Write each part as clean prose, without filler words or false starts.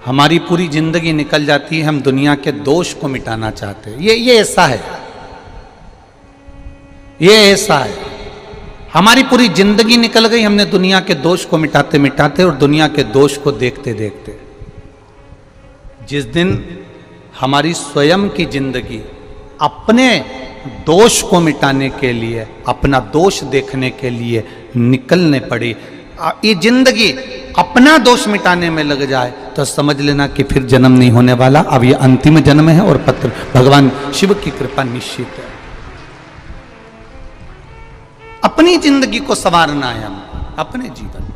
हमारी पूरी जिंदगी निकल जाती है, हम दुनिया के दोष को मिटाना चाहते हैं। ये ऐसा है, ये ऐसा है। हमारी पूरी जिंदगी निकल गई, हमने दुनिया के दोष को मिटाते मिटाते और दुनिया के दोष को देखते देखते। जिस दिन हमारी स्वयं की जिंदगी अपने दोष को मिटाने के लिए, अपना दोष देखने के लिए निकलने पड़ी, ये जिंदगी अपना दोष मिटाने में लग जाए तो समझ लेना कि फिर जन्म नहीं होने वाला, अब ये अंतिम जन्म है और पत्र भगवान शिव की कृपा निश्चित है। अपनी जिंदगी को संवारना है हम, अपने जीवन।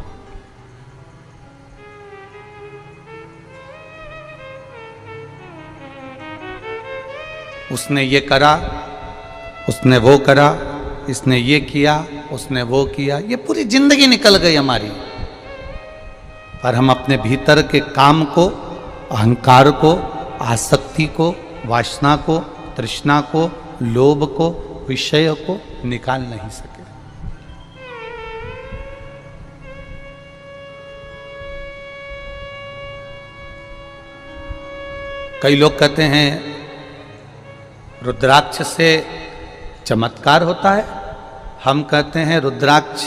उसने ये करा, उसने वो करा, इसने ये किया, उसने वो किया, ये पूरी जिंदगी निकल गई हमारी। पर हम अपने भीतर के काम को, अहंकार को, आसक्ति को, वासना को, तृष्णा को, लोभ को, विषय को निकाल नहीं सके। कई लोग कहते हैं रुद्राक्ष से चमत्कार होता है। हम कहते हैं रुद्राक्ष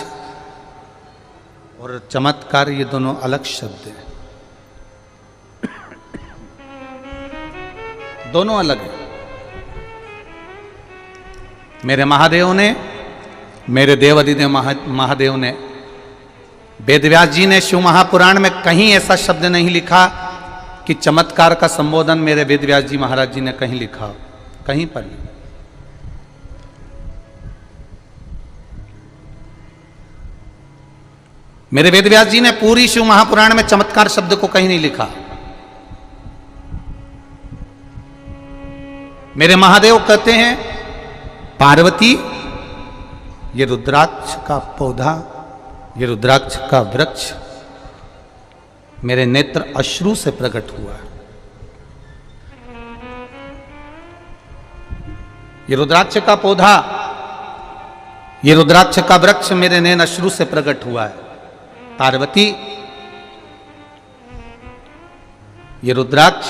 और चमत्कार ये दोनों अलग शब्द हैं, दोनों अलग हैं। मेरे महादेव ने, मेरे देव अधिदेव महादेव ने, वेदव्यास जी ने शिव महापुराण में कहीं ऐसा शब्द नहीं लिखा कि चमत्कार का संबोधन मेरे वेदव्यास जी महाराज जी ने कहीं लिखा, कहीं पर नहीं। मेरे वेदव्यास जी ने पूरी शिव महापुराण में चमत्कार शब्द को कहीं नहीं लिखा। मेरे महादेव कहते हैं पार्वती, ये रुद्राक्ष का पौधा, ये रुद्राक्ष का वृक्ष मेरे नेत्र अश्रु से प्रकट हुआ। ये रुद्राक्ष का पौधा, ये रुद्राक्ष का वृक्ष मेरे नैन अश्रु से प्रकट हुआ है। पार्वती, ये रुद्राक्ष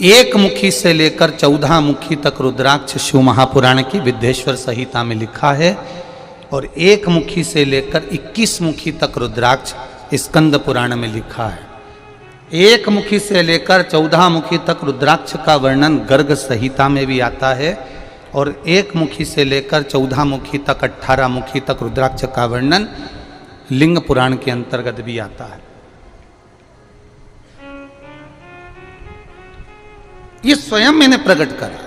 एक मुखी से लेकर 14 मुखी तक रुद्राक्ष शिव महापुराण की विद्येश्वर संहिता में लिखा है, और एक मुखी से लेकर 21 मुखी तक रुद्राक्ष स्कंद पुराण में लिखा है। एक मुखी से लेकर 14 मुखी तक रुद्राक्ष का वर्णन गर्ग संहिता में भी आता है, और एक मुखी से लेकर 14 मुखी तक 18 मुखी तक रुद्राक्ष का वर्णन लिंग पुराण के अंतर्गत भी आता है। ये स्वयं मैंने प्रकट करा।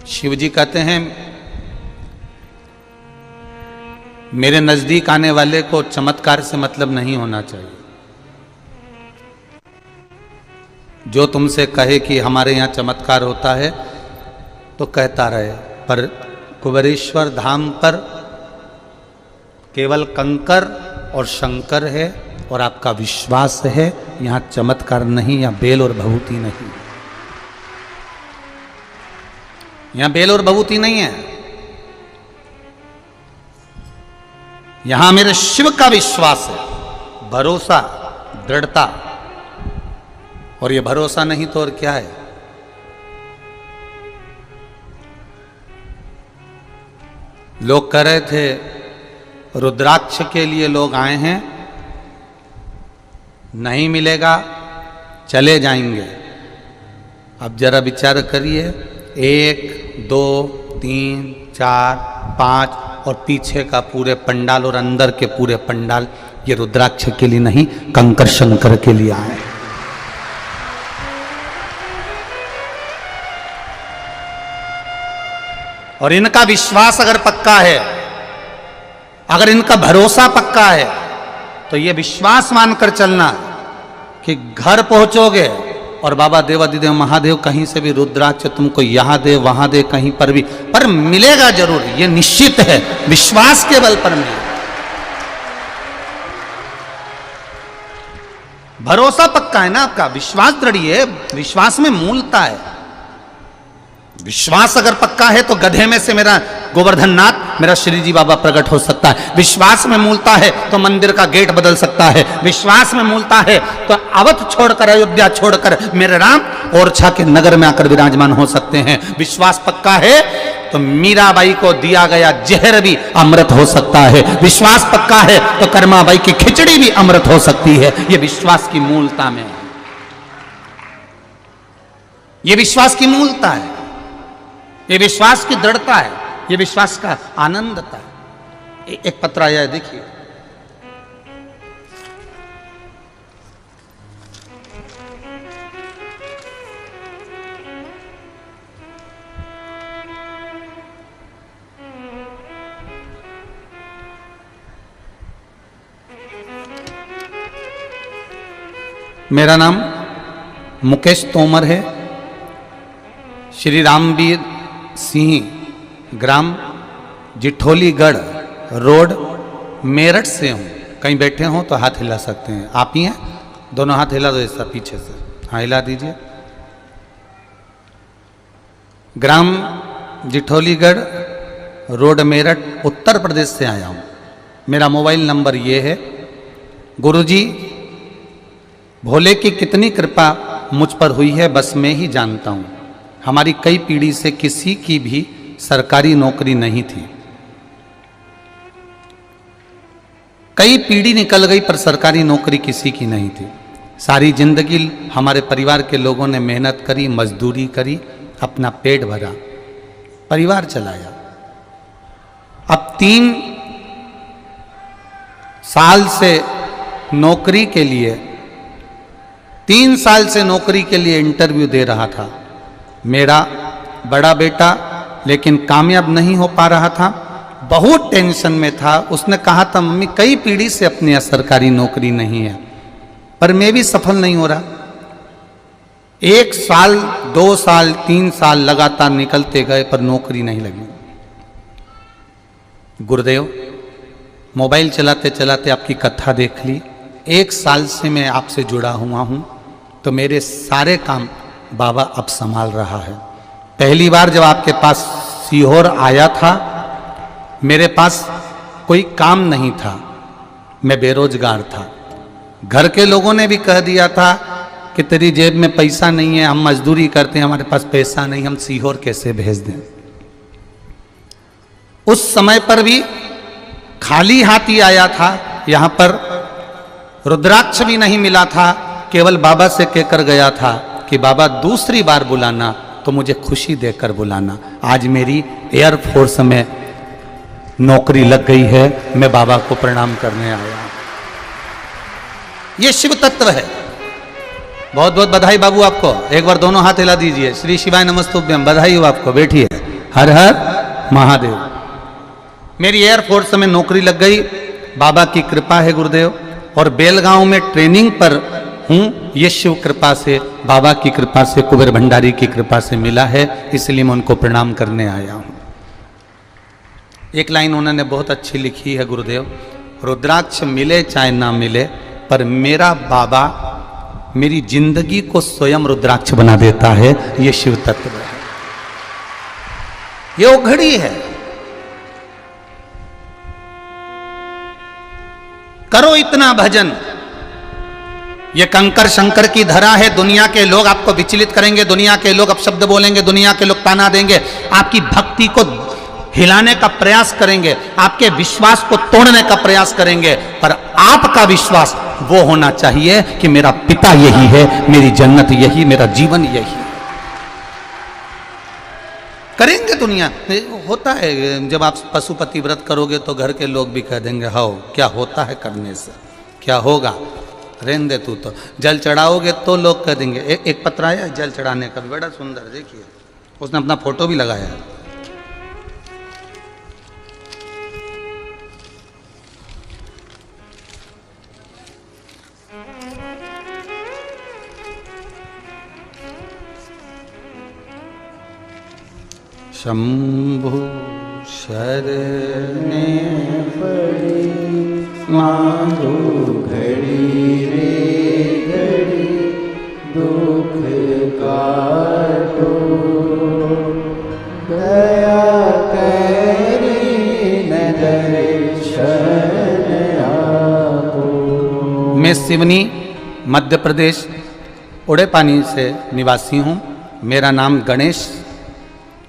शिव जी कहते हैं मेरे नजदीक आने वाले को चमत्कार से मतलब नहीं होना चाहिए। जो तुमसे कहे कि हमारे यहाँ चमत्कार होता है तो कहता रहे, पर कुबेरेश्वर धाम पर केवल कंकर और शंकर है और आपका विश्वास है, यहाँ चमत्कार नहीं, यहाँ बेल और भभूति नहीं, यहाँ बेल और भभूति नहीं है। यहां मेरे शिव का विश्वास है, भरोसा, दृढ़ता। और ये भरोसा नहीं तो और क्या है? लोग कह रहे थे रुद्राक्ष के लिए लोग आए हैं, नहीं मिलेगा चले जाएंगे। अब जरा विचार करिए, 1 2 3 4 5 और पीछे का पूरे पंडाल और अंदर के पूरे पंडाल ये रुद्राक्ष के लिए नहीं, कंकर शंकर के लिए आए। और इनका विश्वास अगर पक्का है, अगर इनका भरोसा पक्का है, तो ये विश्वास मानकर चलना कि घर पहुंचोगे और बाबा देवाधिदेव महादेव कहीं से भी रुद्राक्ष तुमको यहां दे वहां दे, कहीं पर भी, पर मिलेगा जरूर, ये निश्चित है। विश्वास के बल पर मिलेगा, भरोसा पक्का है ना आपका, विश्वास दृढ़ है, विश्वास में मूलता है। विश्वास अगर पक्का है तो गधे में से मेरा गोवर्धन नाथ मेरा श्री जी बाबा प्रकट हो सकता है। विश्वास में मूलता है तो मंदिर का गेट बदल सकता है। विश्वास में मूलता है तो अवध छोड़कर, अयोध्या छोड़कर मेरे राम ओरछा के नगर में आकर विराजमान हो सकते हैं। विश्वास पक्का है तो मीराबाई को दिया गया जहर भी अमृत हो सकता है। विश्वास पक्का है तो कर्माबाई की खिचड़ी भी अमृत हो सकती है। यह विश्वास की मूलता में है, यह विश्वास की मूलता है, यह विश्वास की दृढ़ता है, यह विश्वास का आनंदता है। एक पत्र आया है, देखिए। मेरा नाम मुकेश तोमर है। श्री रामवीर सिंह, ग्राम जिठोलीगढ़ रोड, मेरठ से हूँ। कहीं बैठे हों तो हाथ हिला सकते हैं। आप ही हैं? दोनों हाथ हिला दो, ऐसा पीछे से, हाँ हिला दीजिए। ग्राम जिठोलीगढ़ रोड, मेरठ, उत्तर प्रदेश से आया हूँ। मेरा मोबाइल नंबर ये है। गुरुजी, भोले की कितनी कृपा मुझ पर हुई है बस मैं ही जानता हूँ। हमारी कई पीढ़ी से किसी की भी सरकारी नौकरी नहीं थी। कई पीढ़ी निकल गई पर सरकारी नौकरी किसी की नहीं थी। सारी जिंदगी हमारे परिवार के लोगों ने मेहनत करी, मजदूरी करी, अपना पेट भरा, परिवार चलाया। अब 3 साल से नौकरी के लिए 3 साल से नौकरी के लिए इंटरव्यू दे रहा था। मेरा बड़ा बेटा लेकिन कामयाब नहीं हो पा रहा था, बहुत टेंशन में था। उसने कहा था, मम्मी कई पीढ़ी से अपनी यहाँ सरकारी नौकरी नहीं है, पर मैं भी सफल नहीं हो रहा। 1 साल, 2 साल, 3 साल लगातार निकलते गए पर नौकरी नहीं लगी। गुरुदेव, मोबाइल चलाते चलाते आपकी कथा देख ली। 1 साल से मैं आपसे जुड़ा हुआ हूँ, तो मेरे सारे काम बाबा अब संभाल रहा है। पहली बार जब आपके पास सीहोर आया था, मेरे पास कोई काम नहीं था, मैं बेरोजगार था। घर के लोगों ने भी कह दिया था कि तेरी जेब में पैसा नहीं है, हम मजदूरी करते हैं, हमारे पास पैसा नहीं, हम सीहोर कैसे भेज दें। उस समय पर भी खाली हाथ ही आया था। यहाँ पर रुद्राक्ष भी नहीं मिला था, केवल बाबा से कहकर गया था कि बाबा दूसरी बार बुलाना तो मुझे खुशी देकर बुलाना। आज मेरी एयरफोर्स में नौकरी लग गई है, मैं बाबा को प्रणाम करने आया हूं। यह शिव तत्व है। बहुत बहुत बधाई बाबू आपको। एक बार दोनों हाथ हिला दीजिए। श्री शिवाय नमस्तुभ्यम, बधाई हो आपको। बैठिए। हर हर महादेव। मेरी एयरफोर्स में नौकरी लग गई, बाबा की कृपा है गुरुदेव। और बेलगांव में ट्रेनिंग पर हूँ, ये शिव कृपा से, बाबा की कृपा से, कुबेर भंडारी की कृपा से मिला है, इसलिए मैं उनको प्रणाम करने आया हूँ। एक लाइन उन्होंने बहुत अच्छी लिखी है गुरुदेव, रुद्राक्ष मिले चाहे ना मिले, पर मेरा बाबा मेरी जिंदगी को स्वयं रुद्राक्ष बना देता है। ये शिव तत्व है, ये वो घड़ी है। करो इतना भजन। ये कंकर शंकर की धरा है। दुनिया के लोग आपको विचलित करेंगे, दुनिया के लोग अपशब्द बोलेंगे, दुनिया के लोग ताना देंगे, आपकी भक्ति को हिलाने का प्रयास करेंगे, आपके विश्वास को तोड़ने का प्रयास करेंगे, पर आपका विश्वास वो होना चाहिए कि मेरा पिता यही है, मेरी जन्नत यही, मेरा जीवन यही। करेंगे दुनिया। होता है जब आप पशुपति व्रत करोगे तो घर के लोग भी कह देंगे, हाओ क्या होता है करने से, क्या होगा, रहने दे तू। तो जल चढ़ाओगे तो लोग कह देंगे। एक पत्र आया जल चढ़ाने का भी, बड़ा सुंदर, देखिए उसने अपना फोटो भी लगाया है। शंभु शरणे पड़ी माधो घड़ी रे घड़ी दुख काटो दया करे मैं सिवनी मध्य प्रदेश उड़ेपानी से निवासी हूँ। मेरा नाम गणेश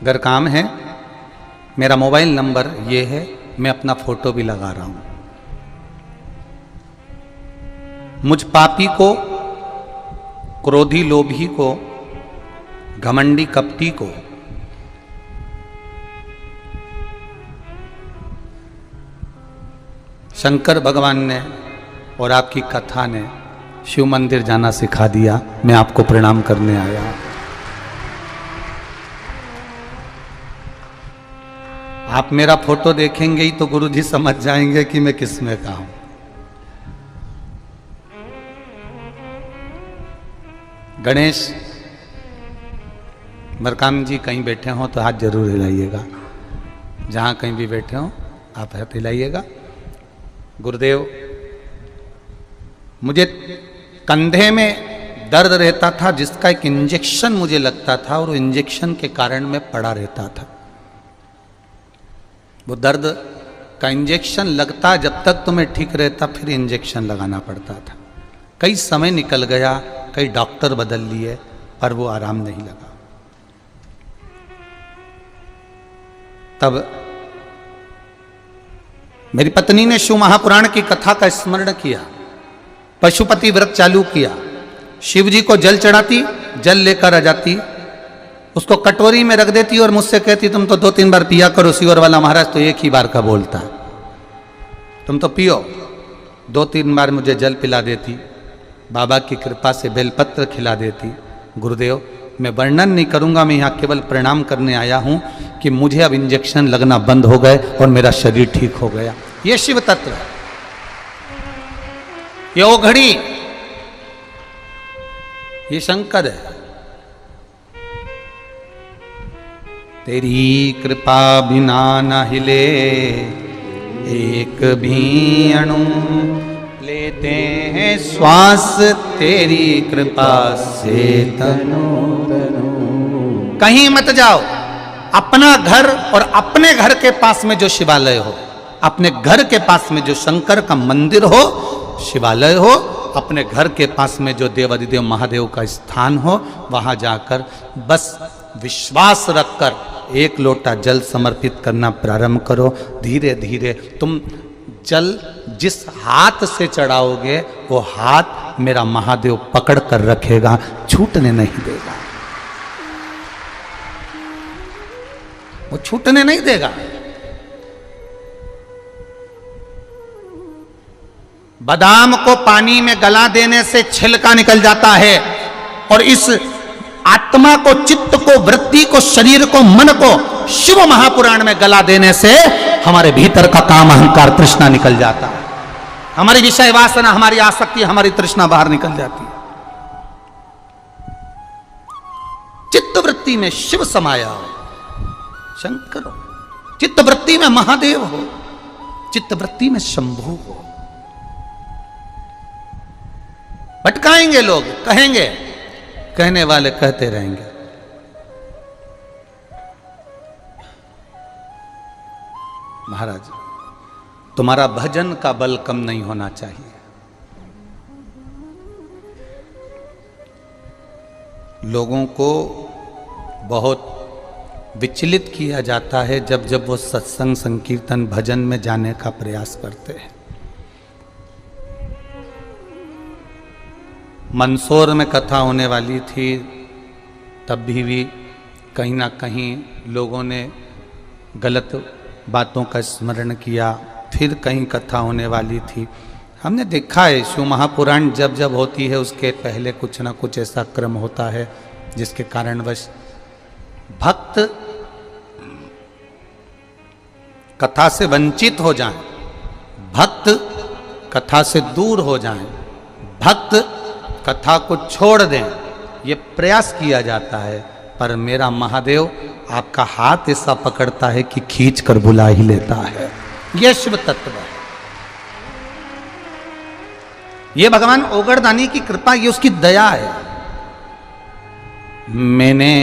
गरकाम है। मेरा मोबाइल नंबर ये है, मैं अपना फोटो भी लगा रहा हूँ। मुझ पापी को, क्रोधी लोभी को, घमंडी कपटी को शंकर भगवान ने और आपकी कथा ने शिव मंदिर जाना सिखा दिया। मैं आपको प्रणाम करने आया हूं। आप मेरा फोटो देखेंगे ही तो गुरु जी समझ जाएंगे कि मैं किसमें का हूं। गणेश मरकाम जी कहीं बैठे हो तो हाथ जरूर हिलाइएगा। जहां कहीं भी बैठे हो आप हाथ हिलाइएगा। गुरुदेव, मुझे कंधे में दर्द रहता था जिसका एक इंजेक्शन मुझे लगता था और वो इंजेक्शन के कारण मैं पड़ा रहता था। वो दर्द का इंजेक्शन लगता जब तक तो मैं ठीक रहता, फिर इंजेक्शन लगाना पड़ता था। कई समय निकल गया, कई डॉक्टर बदल लिए, पर वो आराम नहीं लगा। तब मेरी पत्नी ने शिव महापुराण की कथा का स्मरण किया, पशुपति व्रत चालू किया। शिव जी को जल चढ़ाती, जल लेकर आ जाती, उसको कटोरी में रख देती और मुझसे कहती तुम तो 2-3 बार पिया करो, शिवर वाला महाराज तो एक ही बार का बोलता है, तुम तो पियो। 2-3 बार मुझे जल पिला देती, बाबा की कृपा से बेलपत्र खिला देती। गुरुदेव, मैं वर्णन नहीं करूंगा, मैं यहाँ केवल प्रणाम करने आया हूँ कि मुझे अब इंजेक्शन लगना बंद हो गए और मेरा शरीर ठीक हो गया। ये शिव तत्व है, ये ओघड़ी, ये शंकर है। तेरी कृपा बिना न हिले एक भी अणु, लेते हैं श्वास तेरी कृपा से तनु तनु। कहीं मत जाओ, अपना घर और अपने घर के पास में जो शिवालय हो, अपने घर के पास में जो शंकर का मंदिर हो, शिवालय हो, अपने घर के पास में जो देवाधिदेव महादेव का स्थान हो, वहां जाकर बस विश्वास रखकर 1 लोटा जल समर्पित करना प्रारंभ करो। धीरे धीरे तुम जल जिस हाथ से चढ़ाओगे वो हाथ मेरा महादेव पकड़ कर रखेगा, छूटने नहीं देगा, वो छूटने नहीं देगा। बादाम को पानी में गला देने से छिलका निकल जाता है, और इस आत्मा को, चित्त को, वृत्ति को, शरीर को, मन को शिव महापुराण में गला देने से हमारे भीतर का काम, अहंकार, तृष्णा निकल जाता है। हमारी विषय वासना, हमारी आसक्ति, हमारी तृष्णा बाहर निकल जाती है। चित्त वृत्ति में शिव समाया हो, शंकर हो, चित्त वृत्ति में महादेव हो, चित्त वृत्ति में शंभु हो। भटकाएंगे लोग, कहेंगे, कहने वाले कहते रहेंगे। महाराज, तुम्हारा भजन का बल कम नहीं होना चाहिए। लोगों को बहुत विचलित किया जाता है जब जब वो सत्संग, संकीर्तन, भजन में जाने का प्रयास करते हैं। मंदसौर में कथा होने वाली थी, तब भी कहीं ना कहीं लोगों ने गलत बातों का स्मरण किया। फिर कहीं कथा होने वाली थी। हमने देखा है शिव महापुराण जब जब होती है उसके पहले कुछ ना कुछ ऐसा क्रम होता है जिसके कारणवश भक्त कथा से वंचित हो जाएं, भक्त कथा से दूर हो जाएं, भक्त कथा को छोड़ दें, ये प्रयास किया जाता है। पर मेरा महादेव आपका हाथ ऐसा पकड़ता है कि खींच कर बुला ही लेता है। यह शिव तत्व है, ये भगवान ओगड़दानी की कृपा, ये उसकी दया है। मैंने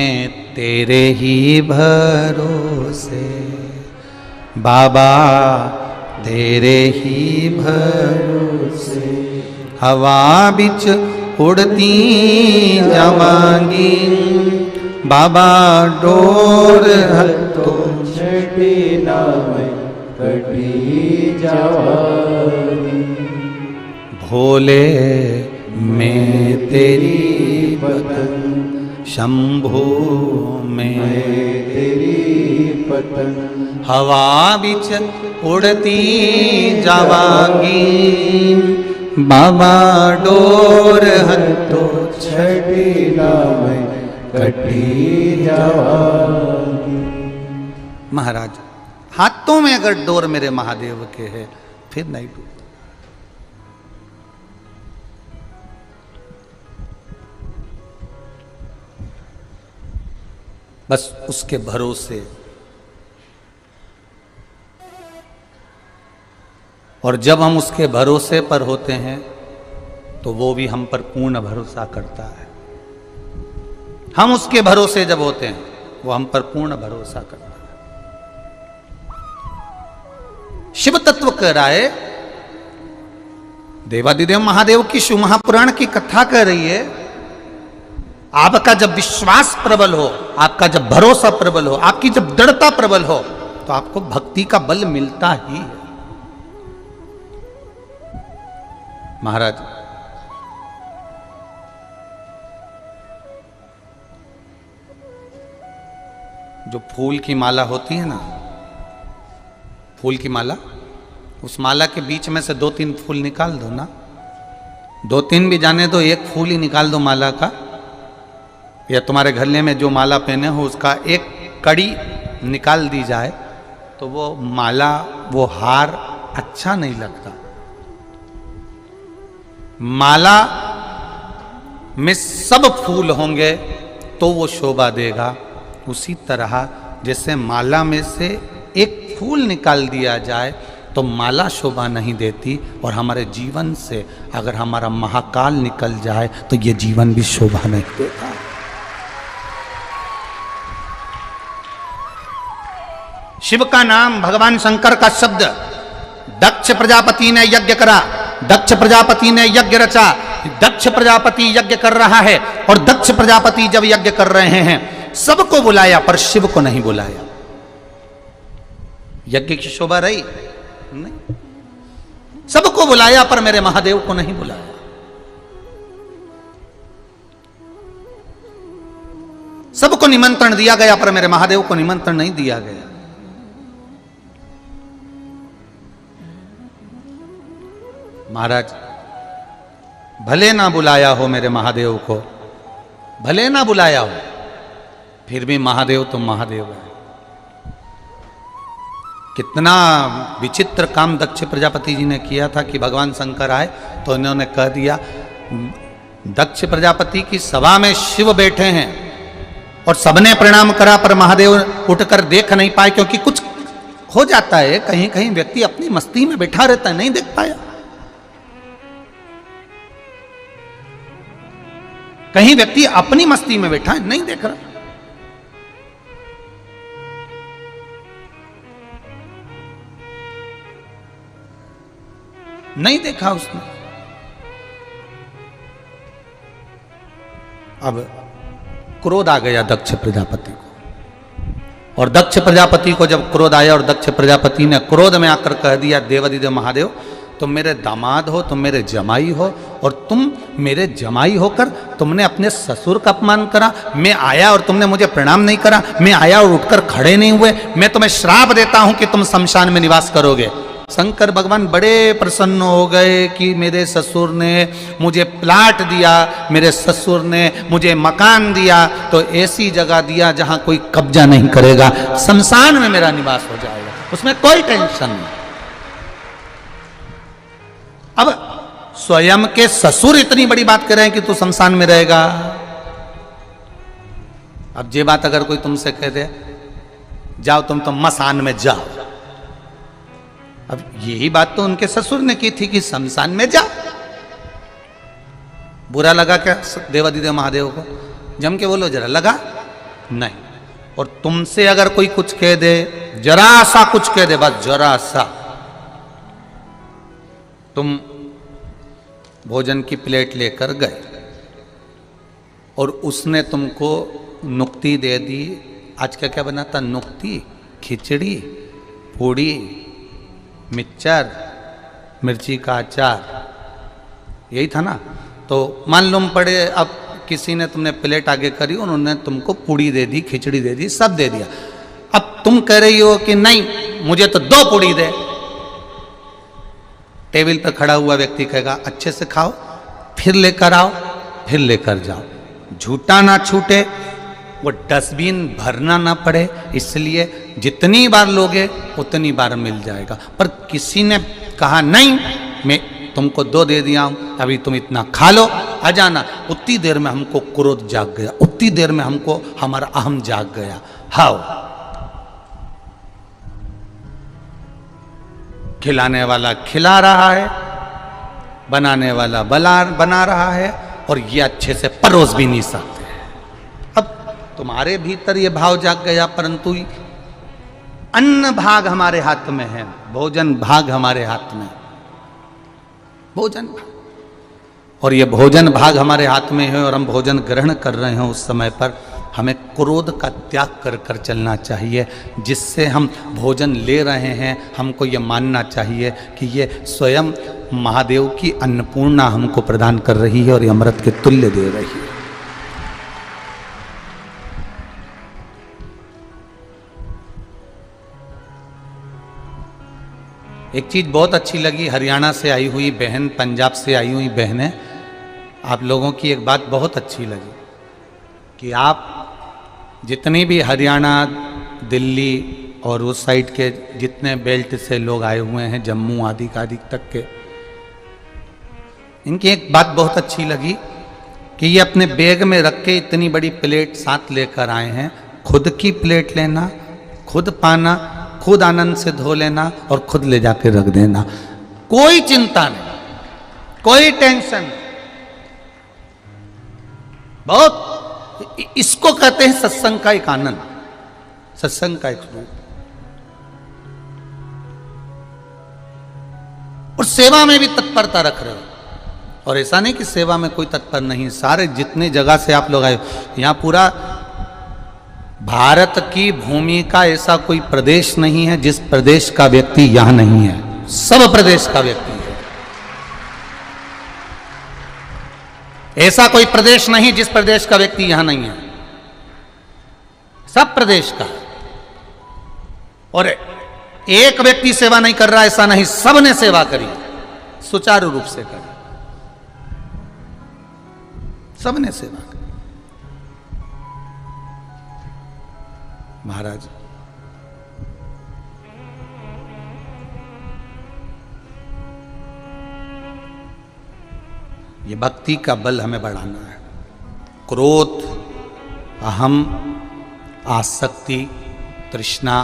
तेरे ही भरोसे बाबा, तेरे ही भरोसे हवा बिच उड़ती जावांगी, बाबा डोर हतो छड़ी नाम कटी जावांगी। भोले मैं तेरी पतन शंभू में तेरी पतन, हवा बिच उड़ती जावांगी, बाबा डोर हतो छड़ी नाम कटी जावांगी। महाराज हाथों में अगर डोर मेरे महादेव के है फिर नहीं टूटता। बस उसके भरोसे, और जब हम उसके भरोसे पर होते हैं तो वो भी हम पर पूर्ण भरोसा करता है। हम उसके भरोसे जब होते हैं वो हम पर पूर्ण भरोसा करता है। शिव तत्व कह रहा है, देवादिदेव महादेव की शिव महापुराण की कथा कह रही है, आपका जब विश्वास प्रबल हो, आपका जब भरोसा प्रबल हो, आपकी जब दृढ़ता प्रबल हो, तो आपको भक्ति का बल मिलता ही है। महाराज जो फूल की माला होती है ना, फूल की माला, उस माला के बीच में से 2-3 फूल निकाल दो ना, 2-3 भी जाने दो, एक फूल ही निकाल दो माला का, या तुम्हारे गले में जो माला पहने हो उसका एक कड़ी निकाल दी जाए तो वो माला, वो हार अच्छा नहीं लगता। माला में सब फूल होंगे तो वो शोभा देगा। उसी तरह जैसे माला में से एक फूल निकाल दिया जाए तो माला शोभा नहीं देती, और हमारे जीवन से अगर हमारा महाकाल निकल जाए तो ये जीवन भी शोभा नहीं देता। शिव का नाम, भगवान शंकर का शब्द, दक्ष प्रजापति ने यज्ञ करा, दक्ष प्रजापति ने यज्ञ रचा, दक्ष प्रजापति यज्ञ कर रहा है, और दक्ष प्रजापति जब यज्ञ कर रहे हैं सबको बुलाया पर शिव को नहीं बुलाया। यज्ञ की शोभा रही नहीं, सबको बुलाया पर मेरे महादेव को नहीं बुलाया। सबको निमंत्रण दिया गया पर मेरे महादेव को निमंत्रण नहीं दिया गया। महाराज भले ना बुलाया हो मेरे महादेव को, भले ना बुलाया हो, फिर भी महादेव तो महादेव है। कितना विचित्र काम दक्ष प्रजापति जी ने किया था कि भगवान शंकर आए तो इन्होंने कह दिया, दक्ष प्रजापति की सभा में शिव बैठे हैं और सबने प्रणाम करा पर महादेव उठकर देख नहीं पाए, क्योंकि कुछ हो जाता है, कहीं कहीं व्यक्ति अपनी मस्ती में बैठा रहता है, नहीं देख पाया। कहीं व्यक्ति अपनी मस्ती में बैठा है, नहीं देख रहा। नहीं देखा उसने। अब क्रोध आ गया दक्ष प्रजापति को, और दक्ष प्रजापति को जब क्रोध आया और दक्ष प्रजापति ने क्रोध में आकर कह दिया, देवादिदेव महादेव तुम मेरे दामाद हो, तुम मेरे जमाई हो, और तुम मेरे जमाई होकर तुमने अपने ससुर का अपमान करा। मैं आया और तुमने मुझे प्रणाम नहीं करा, मैं आया और उठकर खड़े नहीं हुए। मैं तुम्हें श्राप देता हूं कि तुम शमशान में निवास करोगे। शंकर भगवान बड़े प्रसन्न हो गए कि मेरे ससुर ने मुझे प्लाट दिया, मेरे ससुर ने मुझे मकान दिया, तो ऐसी जगह दिया जहां कोई कब्जा नहीं करेगा, शमशान में मेरा निवास हो जाएगा, उसमें कोई टेंशन नहीं। अब स्वयं के ससुर इतनी बड़ी बात कर रहे हैं कि तू शमशान में रहेगा। अब ये बात अगर कोई तुमसे कह दे, जाओ तुम तो मसान में जाओ, अब यही बात तो उनके ससुर ने की थी कि शमशान में जा। बुरा लगा क्या देवादिदेव महादेव को? जम के बोलो जरा, लगा नहीं। और तुमसे अगर कोई कुछ कह दे, जरा सा कुछ कह दे, बस जरा सा, तुम भोजन की प्लेट लेकर गए और उसने तुमको नुक्ती दे दी। आज क्या क्या बना था? नुक्ती, खिचड़ी, पूड़ी, मिक्सचर, मिर्ची का अचार, यही था ना। तो मान लो पड़े, अब किसी ने तुमने प्लेट आगे करी, उन्होंने तुमको पूड़ी दे दी, खिचड़ी दे दी, सब दे दिया। अब तुम कह रही हो कि नहीं मुझे तो 2 पूड़ी दे। टेबल पर खड़ा हुआ व्यक्ति कहेगा अच्छे से खाओ, फिर लेकर आओ, फिर लेकर जाओ, झूठा ना छूटे, वो डस्टबिन भरना ना पड़े, इसलिए जितनी बार लोगे उतनी बार मिल जाएगा। पर किसी ने कहा नहीं मैं तुमको 2 दे दिया हूं, अभी तुम इतना खा लो, आ जाना। उतनी देर में हमको क्रोध जाग गया, उतनी देर में हमको हमारा अहम जाग गया। हाउ खिलाने वाला खिला रहा है, बनाने वाला बना रहा है, और ये अच्छे से परोस भी नहीं सकते। अब तुम्हारे भीतर ये भाव जाग गया, परंतु अन्न भाग हमारे हाथ में है, भोजन भाग हमारे हाथ में, भोजन भाग, और ये भोजन भाग हमारे हाथ में है और हम भोजन ग्रहण कर रहे हैं। उस समय पर हमें क्रोध का त्याग कर कर चलना चाहिए। जिससे हम भोजन ले रहे हैं हमको ये मानना चाहिए कि ये स्वयं महादेव की अन्नपूर्णा हमको प्रदान कर रही है और ये अमृत के तुल्य दे रही है। एक चीज़ बहुत अच्छी लगी, हरियाणा से आई हुई बहन, पंजाब से आई हुई बहनें, आप लोगों की एक बात बहुत अच्छी लगी कि आप जितनी भी हरियाणा, दिल्ली और उस साइड के जितने बेल्ट से लोग आए हुए हैं, जम्मू आदि तक के, इनकी एक बात बहुत अच्छी लगी कि ये अपने बैग में रख के इतनी बड़ी प्लेट साथ लेकर आए हैं। खुद की प्लेट लेना, खुद पाना, खुद आनंद से धो लेना और खुद ले जाके रख देना, कोई चिंता नहीं, कोई टेंशन नहीं। बहुत, इसको कहते हैं सत्संग का एक आनंद, सत्संग का एक रूप। और सेवा में भी तत्परता रख रहे हो, और ऐसा नहीं कि सेवा में कोई तत्पर नहीं, सारे जितने जगह से आप लोग आए, यहां पूरा भारत की भूमि का ऐसा कोई प्रदेश नहीं है जिस प्रदेश का व्यक्ति यहां नहीं है, सब प्रदेश का व्यक्ति है। ऐसा कोई प्रदेश नहीं जिस प्रदेश का व्यक्ति यहां नहीं है, सब प्रदेश का। और एक व्यक्ति सेवा नहीं कर रहा ऐसा नहीं, सबने सेवा करी, सुचारू रूप से करी, सबने सेवा करी। महाराज ये भक्ति का बल हमें बढ़ाना है। क्रोध, अहम, आसक्ति, तृष्णा,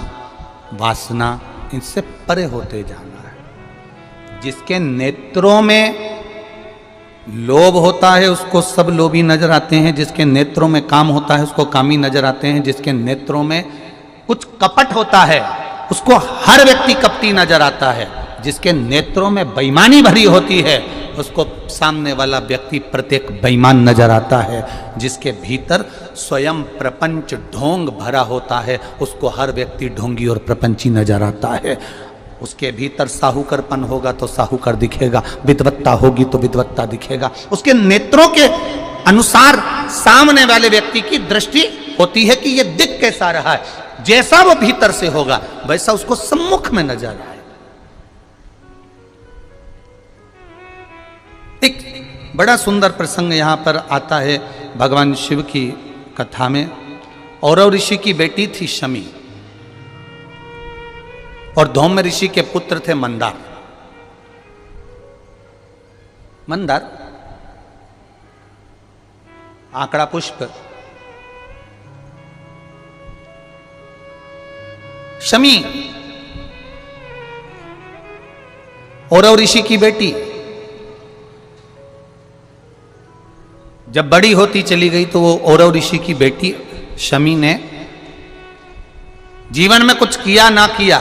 वासना, इनसे परे होते जाना है। जिसके नेत्रों में लोभ होता है उसको सब लोभी नजर आते हैं, जिसके नेत्रों में काम होता है उसको कामी नजर आते हैं, जिसके नेत्रों में कुछ कपट होता है उसको हर व्यक्ति कपटी नजर आता है, जिसके नेत्रों में बेईमानी भरी होती है उसको सामने वाला व्यक्ति प्रत्येक बेईमान नजर आता है, जिसके भीतर स्वयं प्रपंच ढोंग भरा होता है उसको हर व्यक्ति ढोंगी और प्रपंची नजर आता है। उसके भीतर साहूकरपन होगा तो साहूकर दिखेगा, विद्वत्ता होगी तो विद्वत्ता दिखेगा। उसके नेत्रों के अनुसार सामने वाले व्यक्ति की दृष्टि होती है कि ये दिख कैसा रहा है, जैसा वो भीतर से होगा वैसा उसको सम्मुख में नजर आए। एक बड़ा सुंदर प्रसंग यहां पर आता है भगवान शिव की कथा में। औरव ऋषि की बेटी थी शमी और धौम्य ऋषि के पुत्र थे मंदार। मंदार आंकड़ा पुष्प, शमी औरव ऋषि की बेटी। जब बड़ी होती चली गई तो वो औरव ऋषि की बेटी शमी ने जीवन में कुछ किया ना किया,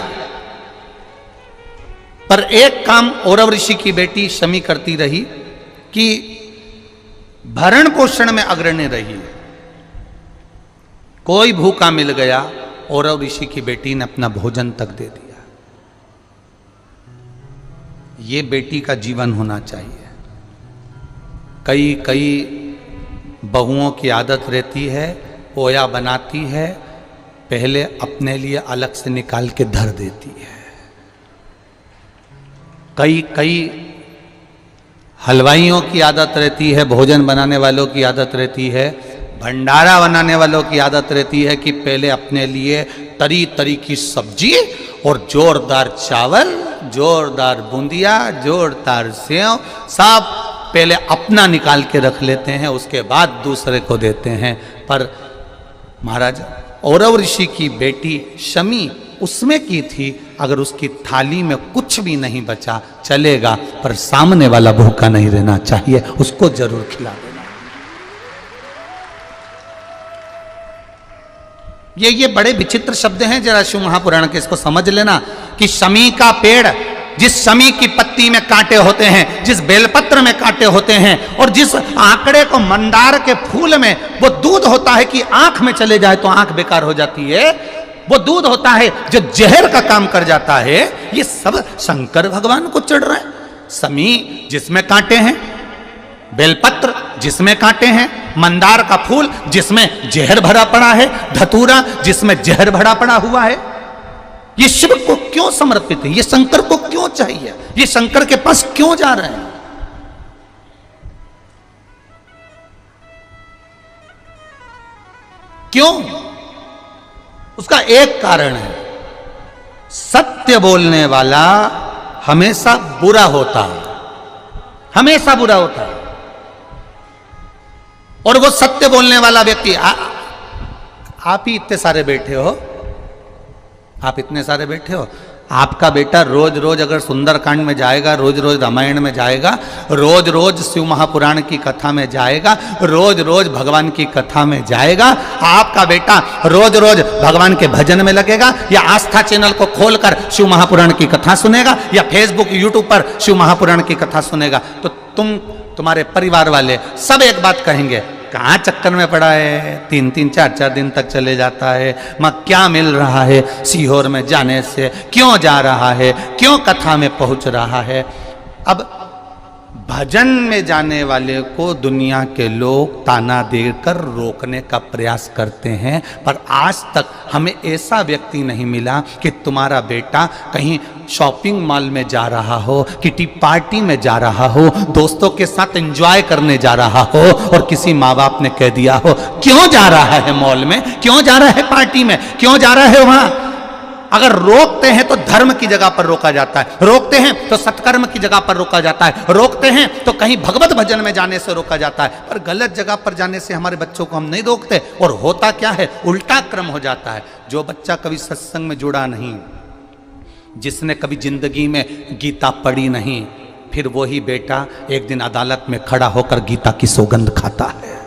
पर एक काम औरव ऋषि की बेटी शमी करती रही कि भरण पोषण में अग्रणी रही। कोई भूखा मिल गया, औरव ऋषि की बेटी ने अपना भोजन तक दे दिया। ये बेटी का जीवन होना चाहिए। कई बहुओं की आदत रहती है, पोया बनाती है, पहले अपने लिए अलग से निकाल के धर देती है। कई हलवाइयों की आदत रहती है, भोजन बनाने वालों की आदत रहती है, भंडारा बनाने वालों की आदत रहती है कि पहले अपने लिए तरी तरी की सब्जी और जोरदार चावल, जोरदार बूंदिया, जोरदार सेव, सब पहले अपना निकाल के रख लेते हैं, उसके बाद दूसरे को देते हैं। पर महाराज औरव ऋषि की बेटी शमी उसमें की थी, अगर उसकी थाली में कुछ भी नहीं बचा चलेगा, पर सामने वाला भूखा नहीं रहना चाहिए, उसको जरूर खिला देना। ये बड़े विचित्र शब्द हैं, जरा शिव महापुराण के इसको समझ लेना कि शमी का पेड़, जिस शमी की पत्ती में कांटे होते हैं, जिस बेलपत्र में कांटे होते हैं, और जिस आंकड़े को मंदार के फूल में वो दूध होता है कि आंख में चले जाए तो आंख बेकार हो जाती है, वो दूध होता है जो जहर का काम कर जाता है, ये सब शंकर भगवान को चढ़ रहा है। शमी जिसमें कांटे हैं, बेलपत्र जिसमें कांटे हैं, मंदार का फूल जिसमें जहर भरा पड़ा है, धतूरा जिसमें जहर भरा पड़ा हुआ है, ये शिव को क्यों समर्पित है? ये शंकर को क्यों चाहिए? ये शंकर के पास क्यों जा रहे हैं? क्यों? उसका एक कारण है, सत्य बोलने वाला हमेशा बुरा होता है, हमेशा बुरा होता है। और वो सत्य बोलने वाला व्यक्ति, आप ही इतने सारे बैठे हो, आप इतने सारे बैठे हो, आपका बेटा रोज रोज अगर सुंदरकांड में जाएगा, रोज रोज रामायण में जाएगा, रोज रोज शिव महापुराण की कथा में जाएगा, रोज रोज भगवान की कथा में जाएगा, आपका बेटा रोज रोज भगवान के भजन में लगेगा, या आस्था चैनल को खोलकर शिव महापुराण की कथा सुनेगा, या फेसबुक यूट्यूब पर शिव महापुराण की कथा सुनेगा, तो तुम्हारे परिवार वाले सब एक बात कहेंगे, कहाँ चक्कर में पड़ा है, 3-3 4-4 दिन तक चले जाता है, मां क्या मिल रहा है सीहोर में जाने से, क्यों जा रहा है, क्यों कथा में पहुंच रहा है। अब भजन में जाने वाले को दुनिया के लोग ताना देकर रोकने का प्रयास करते हैं, पर आज तक हमें ऐसा व्यक्ति नहीं मिला कि तुम्हारा बेटा कहीं शॉपिंग मॉल में जा रहा हो, किटी पार्टी में जा रहा हो, दोस्तों के साथ एंजॉय करने जा रहा हो, और किसी माँ बाप ने कह दिया हो क्यों जा रहा है मॉल में, क्यों जा रहा है पार्टी में, क्यों जा रहा है वहां। अगर रोकते हैं तो धर्म की जगह पर रोका जाता है, रोकते हैं तो सत्कर्म की जगह पर रोका जाता है, रोकते हैं तो कहीं भगवत भजन में जाने से रोका जाता है, पर गलत जगह पर जाने से हमारे बच्चों को हम नहीं रोकते। और होता क्या है, उल्टा क्रम हो जाता है। जो बच्चा कभी सत्संग में जुड़ा नहीं, जिसने कभी जिंदगी में गीता पढ़ी नहीं, फिर वही बेटा एक दिन अदालत में खड़ा होकर गीता की सौगंध खाता है।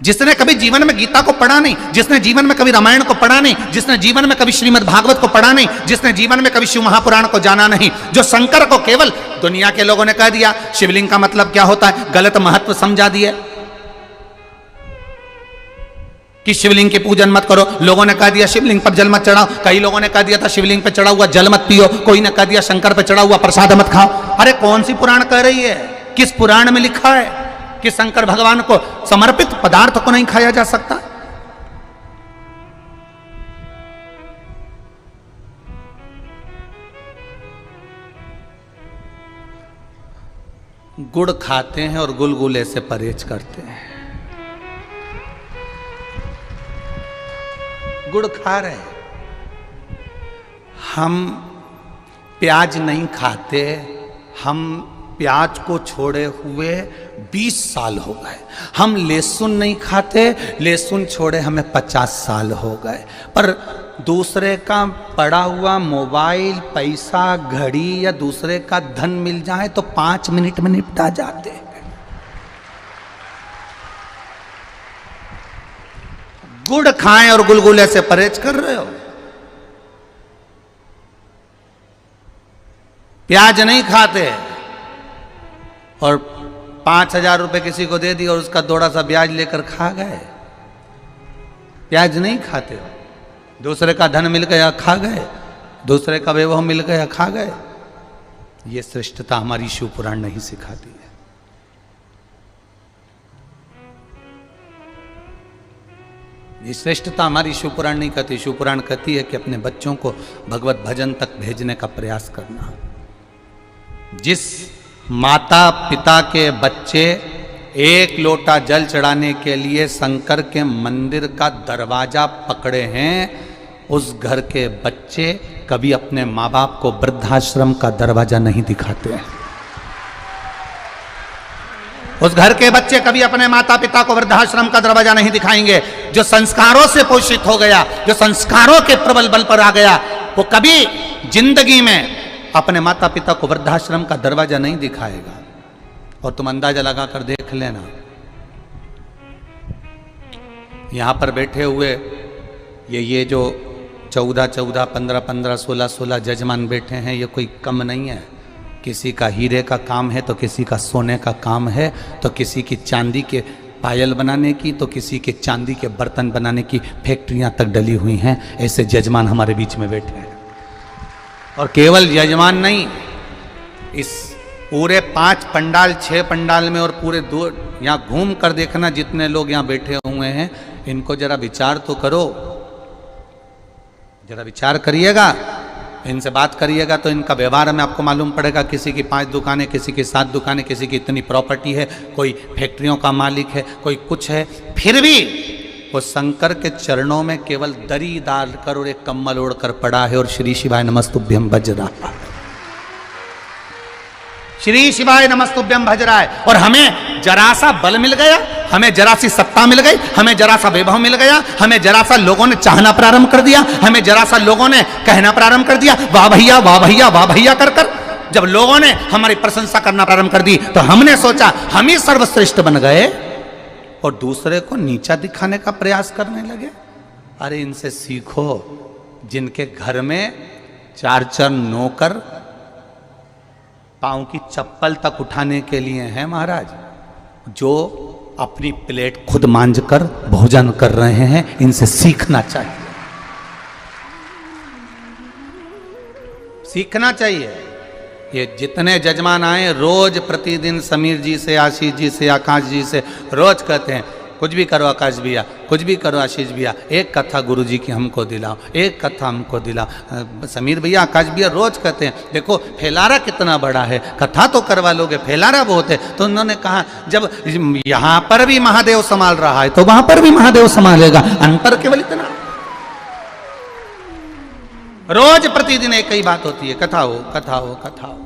जिसने कभी जीवन में गीता को पढ़ा नहीं, जिसने जीवन में कभी रामायण को पढ़ा नहीं, जिसने जीवन में कभी श्रीमद् भागवत को पढ़ा नहीं, जिसने जीवन में कभी शिव महापुराण को जाना नहीं, जो शंकर को केवल दुनिया के लोगों ने कह दिया शिवलिंग का मतलब क्या होता है, गलत महत्व समझा दिए कि शिवलिंग की पूजन मत करो, लोगों ने कह दिया शिवलिंग पर जल मत चढ़ाओ, कई लोगों ने कह दिया था शिवलिंग पर चढ़ा हुआ जल मत पियो, कोई ने कह दिया शंकर पर चढ़ा हुआ प्रसाद मत खाओ। अरे कौन सी पुराण कह रही है, किस पुराण में लिखा है कि शंकर भगवान को समर्पित पदार्थ को नहीं खाया जा सकता? गुड़ खाते हैं और गुलगुले से परहेज करते हैं। गुड़ खा रहे हैं, हम प्याज नहीं खाते, हम प्याज को छोड़े हुए 20 साल हो गए। हम लहसुन नहीं खाते, लहसुन छोड़े हमें 50 साल हो गए। पर दूसरे का पड़ा हुआ मोबाइल, पैसा, घड़ी या दूसरे का धन मिल जाए तो 5 मिनट में निपटा जाते हैं। गुड़ खाएं और गुलगुले से परहेज कर रहे हो। प्याज नहीं खाते और 5,000 रुपए किसी को दे दिया और उसका थोड़ा सा ब्याज लेकर खा गए। प्याज नहीं खाते हो, दूसरे का धन मिल गया खा गए, दूसरे का वैभव मिल गया खा गए। ये श्रेष्ठता हमारी शिव पुराण नहीं सिखाती है। ये श्रेष्ठता हमारी शिव पुराण नहीं कहती। शिव पुराण कहती है कि अपने बच्चों को भगवत भजन तक भेजने का प्रयास करना। जिस माता पिता के बच्चे एक लोटा जल चढ़ाने के लिए शंकर के मंदिर का दरवाजा पकड़े हैं, उस घर के बच्चे कभी अपने माँ बाप को वृद्धाश्रम का दरवाजा नहीं दिखाते हैं। उस घर के बच्चे कभी अपने माता पिता को वृद्धाश्रम का दरवाजा नहीं दिखाएंगे। जो संस्कारों से पोषित हो गया, जो संस्कारों के प्रबल बल पर आ गया, वो कभी जिंदगी में अपने माता पिता को वृद्धाश्रम का दरवाजा नहीं दिखाएगा। और तुम अंदाजा लगाकर देख लेना, यहां पर बैठे हुए ये जो 14, 15, 16 जजमान बैठे हैं, ये कोई कम नहीं है। किसी का हीरे का काम है तो किसी का सोने का काम है, तो किसी की चांदी के पायल बनाने की, तो किसी के चांदी के बर्तन बनाने की फैक्ट्रियां तक डली हुई हैं। ऐसे जजमान हमारे बीच में बैठे हैं। और केवल यजमान नहीं, इस पूरे 5 पंडाल 6 पंडाल में और पूरे 2 यहाँ घूम कर देखना, जितने लोग यहाँ बैठे हुए हैं, इनको जरा विचार तो करो, जरा विचार करिएगा, इनसे बात करिएगा तो इनका व्यवहार में आपको मालूम पड़ेगा। किसी की 5 दुकानें, किसी की 7 दुकानें, किसी की इतनी प्रॉपर्टी है, कोई फैक्ट्रियों का मालिक है, कोई कुछ है, फिर भी वो शंकर के चरणों में केवल दरी डालकर और एक कम्बल ओढ़कर पड़ा है और श्री शिवाय नमस्तुभ्यम भज रहा है। श्री शिवाय नमस्तुभ्यम भज रहा है। और हमें जरा सा बल मिल गया, हमें जरा सी सत्ता मिल गई, हमें जरा सा वैभव मिल गया, हमें जरा सा लोगों ने चाहना प्रारंभ कर दिया, हमें जरा सा लोगों ने कहना प्रारंभ कर दिया, वाह भैया वाह भैया वाह भैया कर कर। जब लोगों ने हमारी प्रशंसा करना प्रारंभ कर दी तो हमने सोचा हम ही सर्वश्रेष्ठ बन गए और दूसरे को नीचा दिखाने का प्रयास करने लगे। अरे इनसे सीखो, जिनके घर में 4 नौकर पांव की चप्पल तक उठाने के लिए हैं महाराज, जो अपनी प्लेट खुद मांझकर भोजन कर रहे हैं, इनसे सीखना चाहिए, सीखना चाहिए। ये जितने जजमान आए रोज प्रतिदिन समीर जी से, आशीष जी से, आकाश जी से रोज कहते हैं कुछ भी करो आकाश भैया, कुछ भी करो आशीष भैया, एक कथा गुरु जी की हमको दिलाओ, एक कथा हमको दिलाओ। समीर भैया, आकाश भैया रोज कहते हैं देखो फैलारा कितना बड़ा है, कथा तो करवा लोगे, फैलारा बहुत है। तो उन्होंने कहा जब यहां पर भी महादेव संभाल रहा है तो वहां पर भी महादेव संभालेगा, अंतर केवल इतना। रोज प्रतिदिन एक ही बात होती है, कथा हो कथा हो कथा हो।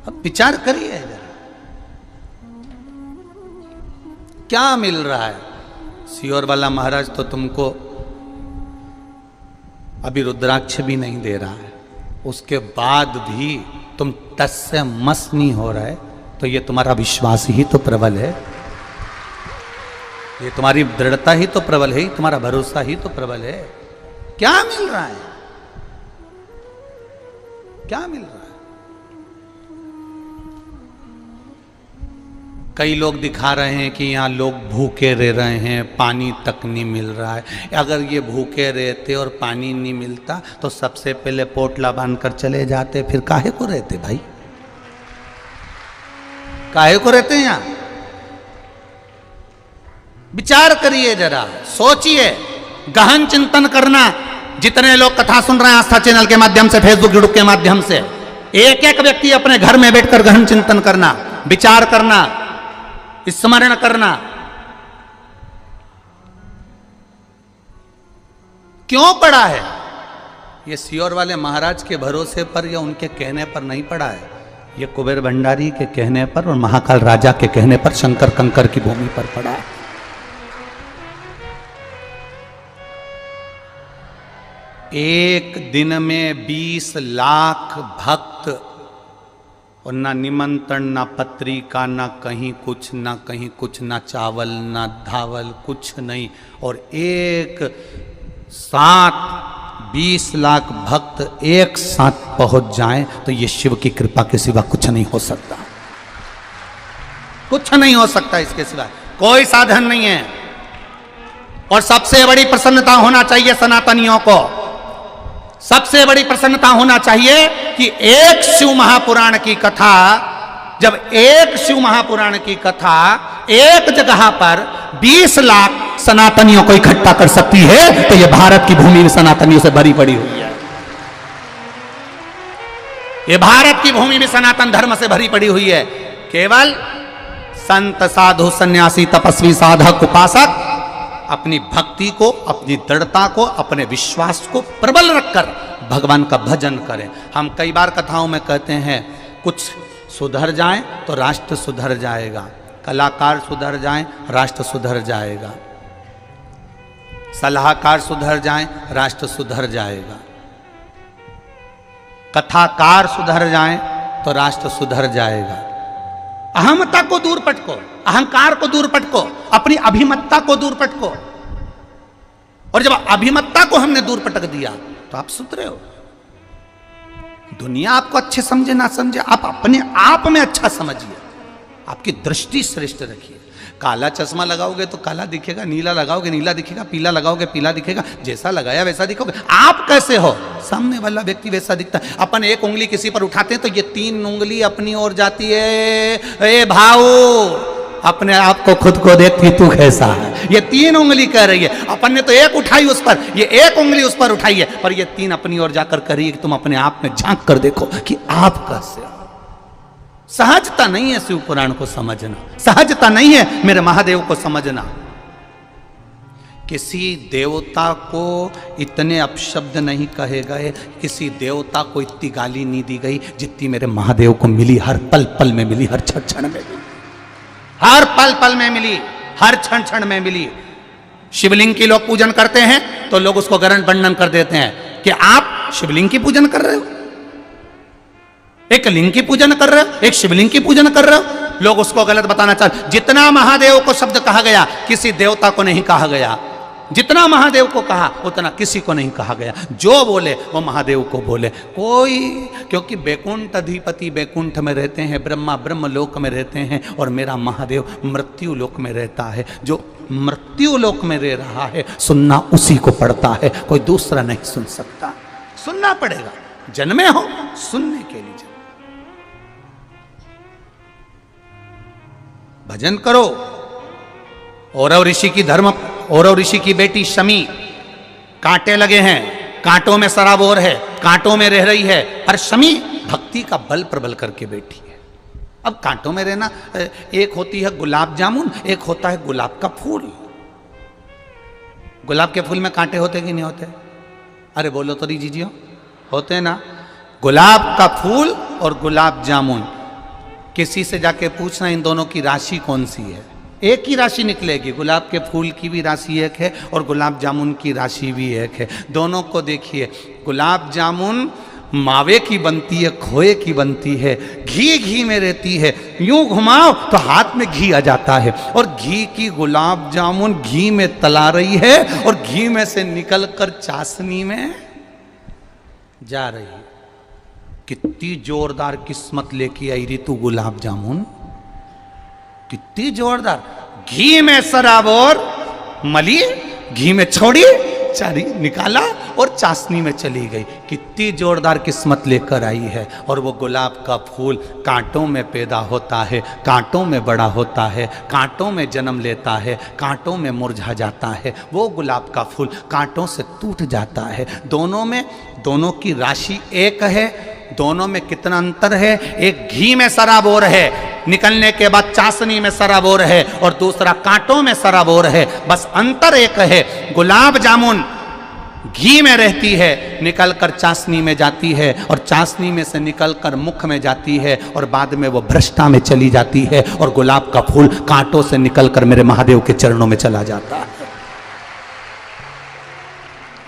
अब विचार करिए क्या मिल रहा है। सियोर वाला महाराज तो तुमको अभी रुद्राक्ष भी नहीं दे रहा है, उसके बाद भी तुम टस से मस नहीं हो रहा है, तो ये तुम्हारा विश्वास ही तो प्रबल है, ये तुम्हारी दृढ़ता ही तो प्रबल है, तुम्हारा भरोसा ही तो प्रबल है। क्या मिल रहा है, क्या मिल रहा है? कई लोग दिखा रहे हैं कि यहाँ लोग भूखे रह रहे हैं, पानी तक नहीं मिल रहा है। अगर ये भूखे रहते और पानी नहीं मिलता तो सबसे पहले पोटला बांधकर चले जाते, फिर काहे को रहते भाई, काहे को रहते हैं यहाँ? विचार करिए, जरा सोचिए, गहन चिंतन करना। जितने लोग कथा सुन रहे हैं आस्था चैनल के माध्यम से, फेसबुक यूट्यूब के माध्यम से, एक एक व्यक्ति अपने घर में बैठकर गहन चिंतन करना, विचार करना, स्मरण करना। क्यों पड़ा है ये सियोर वाले महाराज के भरोसे पर या उनके कहने पर नहीं पड़ा है, ये कुबेर भंडारी के कहने पर और महाकाल राजा के कहने पर, शंकर कंकर की भूमि पर पड़ा है। एक दिन में 20 लाख भक्त, और ना निमंत्रण, ना पत्रिका, ना कहीं कुछ, ना कहीं कुछ, ना चावल, ना धावल, कुछ नहीं, और एक साथ 20 लाख भक्त एक साथ पहुंच जाएं तो ये शिव की कृपा के सिवा कुछ नहीं हो सकता, कुछ नहीं हो सकता इसके सिवा, कोई साधन नहीं है। और सबसे बड़ी प्रसन्नता होना चाहिए सनातनियों को, सबसे बड़ी प्रसन्नता होना चाहिए कि एक शिव महापुराण की कथा, जब एक शिव महापुराण की कथा एक जगह पर 20 लाख सनातनियों को इकट्ठा कर सकती है तो यह भारत की भूमि में सनातनियों से भरी पड़ी हुई है। यह भारत की भूमि में सनातन धर्म से भरी पड़ी हुई है। केवल संत साधु सन्यासी तपस्वी साधक उपासक अपनी भक्ति को, अपनी दृढ़ता को, अपने विश्वास को प्रबल रखकर भगवान का भजन करें। हम कई बार कथाओं में कहते हैं कुछ सुधर जाए तो राष्ट्र सुधर जाएगा, कलाकार सुधर जाएं राष्ट्र सुधर जाएगा, सलाहकार सुधर जाएं राष्ट्र सुधर जाएगा, कथाकार सुधर जाएं तो राष्ट्र सुधर जाएगा। अहमता को दूर पटको, अहंकार को दूर पटको, अपनी अभिमत्ता को दूर पटको। और जब अभिमत्ता को हमने दूर पटक दिया तो आप सुधरे हो। दुनिया आपको अच्छे समझे ना समझे, आप अपने आप में अच्छा समझिए, आपकी दृष्टि श्रेष्ठ रखिए। काला चश्मा लगाओगे तो काला दिखेगा, नीला लगाओगे नीला दिखेगा, पीला लगाओगे पीला दिखेगा, जैसा लगाया वैसा दिखोगे। आप कैसे हो, सामने वाला व्यक्ति वैसा दिखता है। अपन एक उंगली किसी पर उठाते हैं तो ये 3 उंगली अपनी ओर जाती है। ए भाऊ, अपने आप को खुद को देखती तू कैसा है, ये 3 उंगली कह रही है। अपन ने तो एक उठाई उस पर, ये एक उंगली उस पर उठाई है, पर ये 3 अपनी ओर जाकर कह रही है कि तुम अपने आप में झांक कर देखो कि आप कैसे हो। सहजता नहीं है शिव पुराण को समझना, सहजता नहीं है मेरे महादेव को समझना। किसी देवता को इतने अपशब्द नहीं कहे गए, किसी देवता को इतनी गाली नहीं दी गई जितनी मेरे महादेव को मिली। हर पल पल में मिली, हर क्षण क्षण में मिली, हर पल पल में मिली, हर क्षण क्षण में मिली। शिवलिंग की लोग पूजन करते हैं तो लोग उसको गरण वर्णन कर देते हैं कि आप शिवलिंग की पूजन कर रहे हो, एक लिंग की पूजन कर रहे हो, एक शिवलिंग की पूजन कर रहे हो। लोग उसको गलत बताना चाहते। जितना महादेव को शब्द कहा गया किसी देवता को नहीं कहा गया, जितना महादेव को कहा उतना किसी को नहीं कहा गया। जो बोले वो महादेव को बोले कोई, क्योंकि बैकुंठ अधिपति बैकुंठ में रहते हैं, ब्रह्मा ब्रह्म लोक में रहते हैं और मेरा महादेव मृत्यु लोक में रहता है। जो मृत्यु लोक में रह रहा है सुनना उसी को पड़ता है, कोई दूसरा नहीं सुन सकता। सुनना पड़ेगा, जन्मे हो सुनने के लिए। भजन करो। औरव ऋषि की धर्म, औरव ऋषि की बेटी शमी, कांटे लगे हैं, कांटों में सराबोर है, कांटों में रह रही है, पर शमी भक्ति का बल प्रबल करके बैठी है। अब कांटों में रहना, एक होती है गुलाब जामुन, एक होता है गुलाब का फूल। गुलाब के फूल में कांटे होते कि नहीं होते? अरे बोलो तो दीजिए, होते ना। गुलाब का फूल और गुलाब जामुन, किसी से जाके पूछना इन दोनों की राशि कौन सी है, एक ही राशि निकलेगी। गुलाब के फूल की भी राशि एक है और गुलाब जामुन की राशि भी एक है। दोनों को देखिए, गुलाब जामुन मावे की बनती है, खोए की बनती है, घी घी में रहती है, यूं घुमाओ तो हाथ में घी आ जाता है। और घी की गुलाब जामुन घी में तला रही है और घी में से निकलकर चाशनी में जा रही है। कितनी जोरदार किस्मत लेके आई री तू गुलाब जामुन, कितनी जोरदार। घी में सराबोर मली, घी में छोड़ी, चारी निकाला और चाशनी में चली गई। कितनी जोरदार किस्मत लेकर आई है। और वो गुलाब का फूल कांटों में पैदा होता है, कांटों में बड़ा होता है, कांटों में जन्म लेता है, कांटों में मुरझा जाता है। वो गुलाब का फूल कांटों से टूट जाता है। दोनों में, दोनों की राशि एक है, दोनों में कितना अंतर है। एक घी में सराबोर है, निकलने के बाद चाशनी में सराबोर है, और दूसरा कांटों में सराबोर है। बस अंतर एक है, गुलाब जामुन घी में रहती है, निकलकर चाशनी में जाती है, और चाशनी में से निकलकर मुख में जाती है, और बाद में वो भ्रष्टा में चली जाती है। और गुलाब का फूल कांटों से निकलकर मेरे महादेव के चरणों में चला जाता है।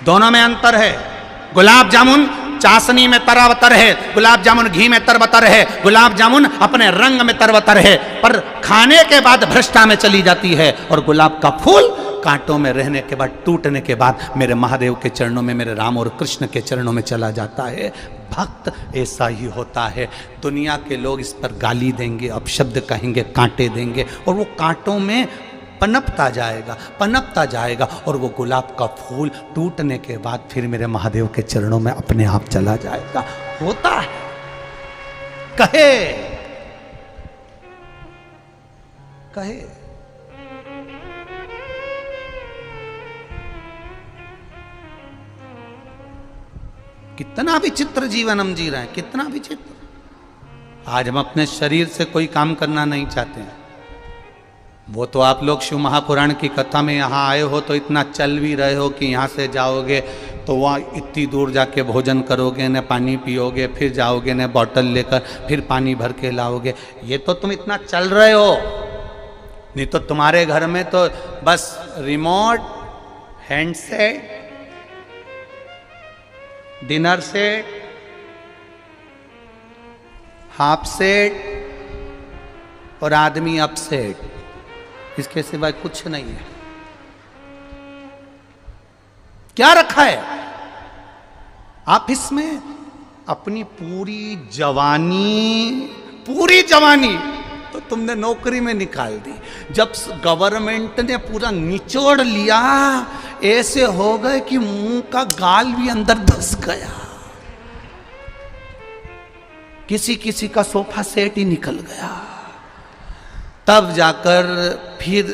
दोनों में अंतर है। गुलाब जामुन चाशनी में तरबतर है, गुलाब जामुन घी में तरबतर है। गुलाब जामुन अपने रंग में तरबतर है, पर खाने के बाद भ्रष्टा में चली जाती है। और गुलाब का फूल कांटों में रहने के बाद, टूटने के बाद मेरे महादेव के चरणों में, मेरे राम और कृष्ण के चरणों में चला जाता है। भक्त ऐसा ही होता है। दुनिया के लोग इस पर गाली देंगे, अपशब्द कहेंगे, कांटे देंगे, और वो कांटों में पनपता जाएगा, पनपता जाएगा, और वो गुलाब का फूल टूटने के बाद फिर मेरे महादेव के चरणों में अपने आप चला जाएगा। होता है। कहे कहे कितना विचित्र जीवन हम जी रहे हैं, कितना विचित्र। आज हम अपने शरीर से कोई काम करना नहीं चाहते हैं। वो तो आप लोग शिव महापुराण की कथा में यहाँ आए हो तो इतना चल भी रहे हो कि यहाँ से जाओगे तो वहाँ इतनी दूर जाके भोजन करोगे, न पानी पियोगे, फिर जाओगे न बॉटल लेकर, फिर पानी भर के लाओगे। ये तो तुम इतना चल रहे हो, नहीं तो तुम्हारे घर में तो बस remote, handset, dinner set, half set और आदमी अपसेट, इसके सिवाय कुछ नहीं है। क्या रखा है? आप इसमें अपनी पूरी जवानी तो तुमने नौकरी में निकाल दी। जब गवर्नमेंट ने पूरा निचोड़ लिया, ऐसे हो गए कि मुंह का गाल भी अंदर धस गया। किसी किसी का सोफा सेट ही निकल गया। तब जाकर फिर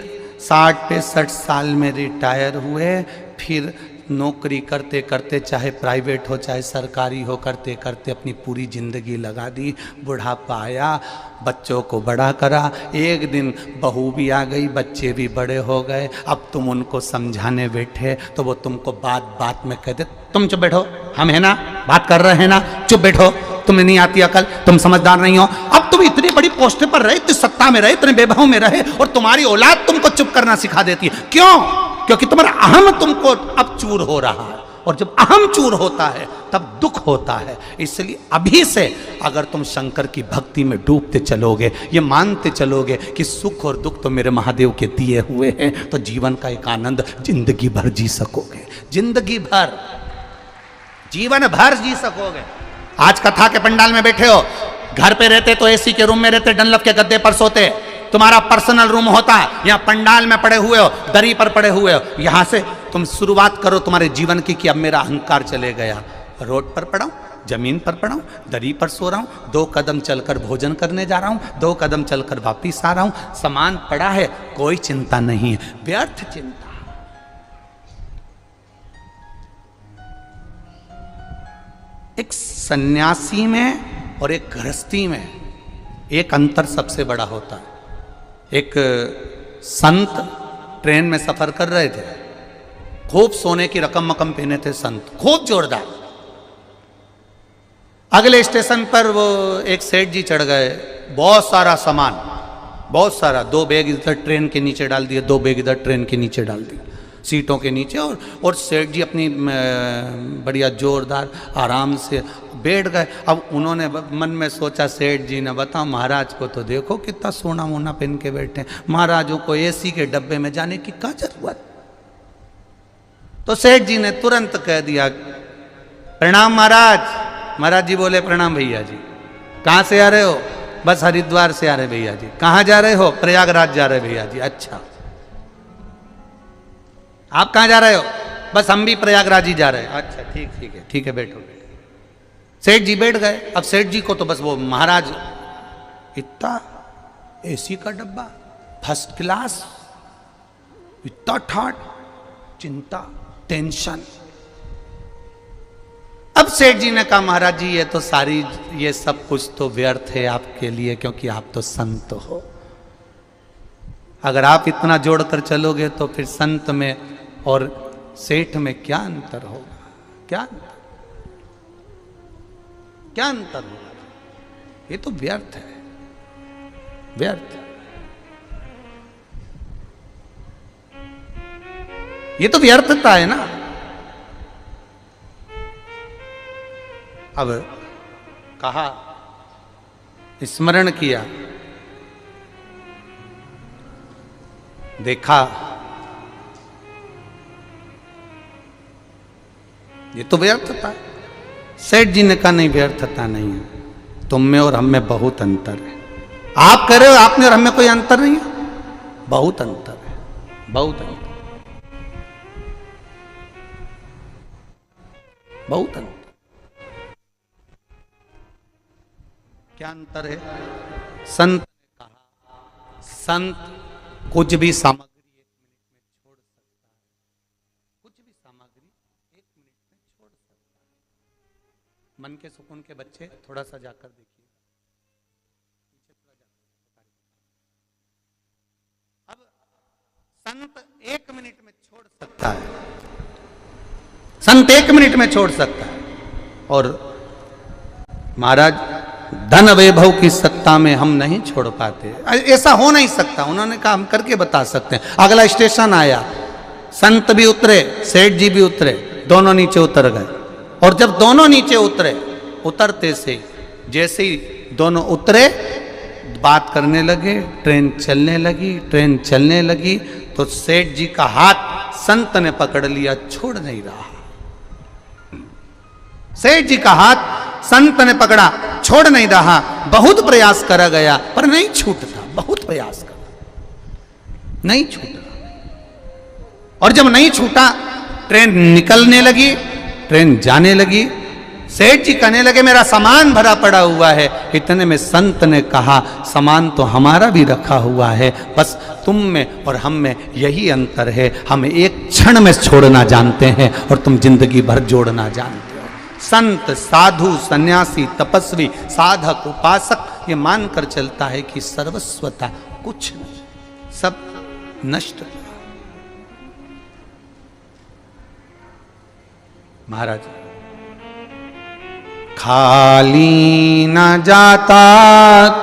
60-65 साल में रिटायर हुए, फिर नौकरी करते करते, चाहे प्राइवेट हो चाहे सरकारी हो, करते करते अपनी पूरी जिंदगी लगा दी। बुढ़ापा आया, बच्चों को बड़ा करा, एक दिन बहू भी आ गई, बच्चे भी बड़े हो गए। अब तुम उनको समझाने बैठे तो वो तुमको बात बात में कह दे, तुम चुप बैठो, हम है ना, बात कर रहे हैं ना, चुप बैठो, तुम्हें नहीं आती अकल, तुम समझदार नहीं हो। अब तुम इतनी बड़ी पोस्ट पर रहे, इतनी सत्ता में रहे, इतने वैभव में रहे, और तुम्हारी औलाद तुमको चुप करना सिखा देती है। क्यों? क्योंकि तुम्हारा अहम तुमको अब चूर हो रहा है, और जब अहम चूर होता है तब दुख होता है। इसलिए अभी से अगर तुम शंकर की भक्ति में डूबते चलोगे, ये मानते चलोगे कि सुख और दुख तो मेरे महादेव के दिए हुए हैं, तो जीवन का एक आनंद जिंदगी भर जी सकोगे, जिंदगी भर, जीवन भर जी सकोगे। आज कथा के पंडाल में बैठे हो, घर पे रहते तो एसी के रूम में रहते, डनलप के गद्दे पर सोते, तुम्हारा पर्सनल रूम होता, यहाँ पंडाल में पड़े हुए हो, दरी पर पड़े हुए हो। यहां से तुम शुरुआत करो तुम्हारे जीवन की कि अब मेरा अहंकार चले गया, रोड पर पड़ा हूं, जमीन पर पड़ा हूं, दरी पर सो रहा हूं, 2 कदम चलकर भोजन करने जा रहा हूं, 2 कदम चलकर वापिस आ रहा हूं, सामान पड़ा है, कोई चिंता नहीं है, व्यर्थ चिंता। एक सन्यासी में और एक गृहस्थी में एक अंतर सबसे बड़ा होता है। एक संत ट्रेन में सफर कर रहे थे, खूब सोने की रकम मकम पहने थे संत, खूब जोरदार। अगले स्टेशन पर वो एक सेठ जी चढ़ गए, बहुत सारा सामान, बहुत सारा, 2 बैग इधर ट्रेन के नीचे डाल दिए, 2 बैग इधर ट्रेन के नीचे डाल दिए, सीटों के नीचे, और सेठ जी अपनी बढ़िया जोरदार आराम से बैठ गए। अब उन्होंने मन में सोचा, सेठ जी ने, बताओ महाराज को तो देखो कितना सोना मोना पहन के बैठे, महाराजों को एसी के डब्बे में जाने की क्या जरूरत। तो सेठ जी ने तुरंत कह दिया, प्रणाम महाराज। महाराज जी बोले, प्रणाम भैया जी। कहाँ से आ रहे हो? बस हरिद्वार से आ रहे भैया जी। कहाँ जा रहे हो? प्रयागराज जा रहे भैया जी। अच्छा, आप कहाँ जा रहे हो? बस हम भी प्रयागराज ही जा रहे हैं। अच्छा, ठीक है, बैठो। सेठ जी बैठ गए। अब सेठ जी को तो बस वो महाराज, इतना एसी का डब्बा, फर्स्ट क्लास, इतना ठाट, चिंता, टेंशन। अब सेठ जी ने कहा, महाराज जी ये सब कुछ तो व्यर्थ है आपके लिए, क्योंकि आप तो संत हो। अगर आप इतना जोड़कर चलोगे तो फिर संत में और सेठ में क्या अंतर होगा? क्या अंतर होगा? ये तो व्यर्थ है, व्यर्थ। ये तो व्यर्थता है ना। अब कहा, स्मरण किया, देखा ये तो व्यर्थता है। सेठ जी ने कहा नहीं, व्यर्थता नहीं है, तुम में और हम में बहुत अंतर है। आप कह रहे हो आप में और हम में कोई अंतर नहीं है, बहुत अंतर है, बहुत अंतर, बहुत अंतर। क्या अंतर है? संत ने कहा, संत कुछ भी सामग्री 1 मिनट में छोड़ सकता है, कुछ भी सामग्री 1 मिनट में छोड़ सकता है। मन के सुकून के बच्चे थोड़ा सा जाकर देखिए, पीछे थोड़ा जाकर। अब संत 1 मिनट में छोड़ सकता है, संत 1 मिनट में छोड़ सकता है, और महाराज धन वैभव की सत्ता में हम नहीं छोड़ पाते। ऐसा हो नहीं सकता। उन्होंने कहा हम करके बता सकते हैं। अगला स्टेशन आया, संत भी उतरे, सेठ जी भी उतरे, दोनों नीचे उतर गए। और जब दोनों नीचे उतरे, उतरते से जैसे ही दोनों उतरे, बात करने लगे, ट्रेन चलने लगी, ट्रेन चलने लगी, तो सेठ जी का हाथ संत ने पकड़ लिया, छोड़ नहीं रहा। सेठ जी का हाथ संत ने पकड़ा, छोड़ नहीं रहा। बहुत प्रयास करा गया पर नहीं छूटता, बहुत प्रयास करा, नहीं छूटा। और जब नहीं छूटा, ट्रेन निकलने लगी, ट्रेन जाने लगी। सेठ जी कहने लगे मेरा सामान भरा पड़ा हुआ है। इतने में संत ने कहा सामान तो हमारा भी रखा हुआ है, बस तुम में और हम में यही अंतर है, हम एक क्षण में छोड़ना जानते हैं और तुम जिंदगी भर जोड़ना जानते हो। संत, साधु, सन्यासी, तपस्वी, साधक, उपासक ये मानकर चलता है कि सर्वस्वता कुछ नहीं, सब नष्ट। महाराज खाली न जाता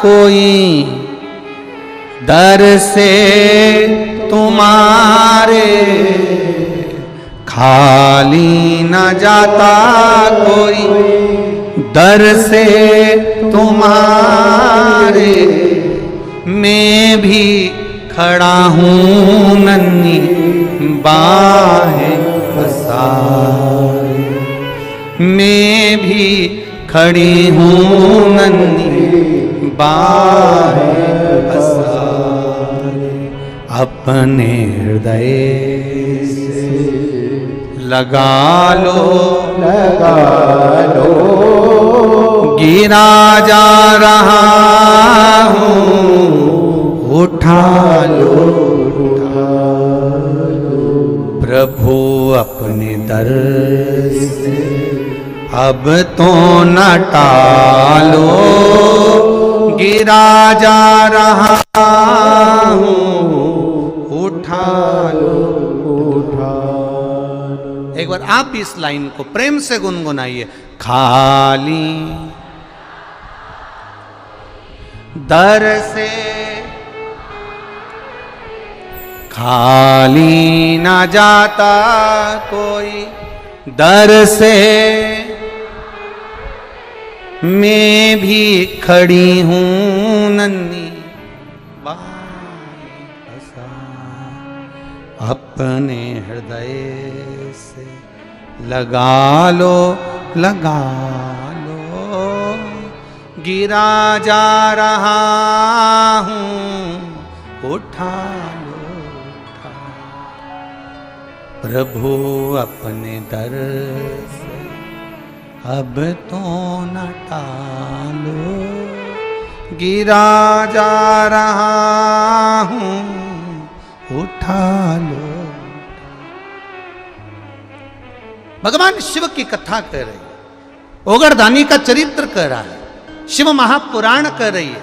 कोई दर से तुम्हारे, खाली न जाता कोई दर से तुम्हारे, मैं भी खड़ा हूँ नन्ही बाहें पसारे, मैं भी खड़ी हूँ नन्ही बाहें पसारे, अपने हृदय से लगा लो, लगा लो, गिरा जा रहा हूँ, उठा लो, प्रभु अपने दर से अब तो न टालो, गिरा जा रहा हूँ, उठा लो, उठा। एक बार आप इस लाइन को प्रेम से गुनगुनाइए। खाली दर से खाली न जाता कोई दर से, मैं भी खड़ी हूँ नन्ही बाहें पसारे, अपने हृदय से लगा लो, लगा लो, गिरा जा रहा हूँ, उठा लो, उठा। प्रभु अपने दर से अब तो न टालो, गिरा जा रहा हूँ, उठा लो। भगवान शिव की कथा कह रही है, ओगरदानी का चरित्र कह रहा है, शिव महापुराण कह रही है।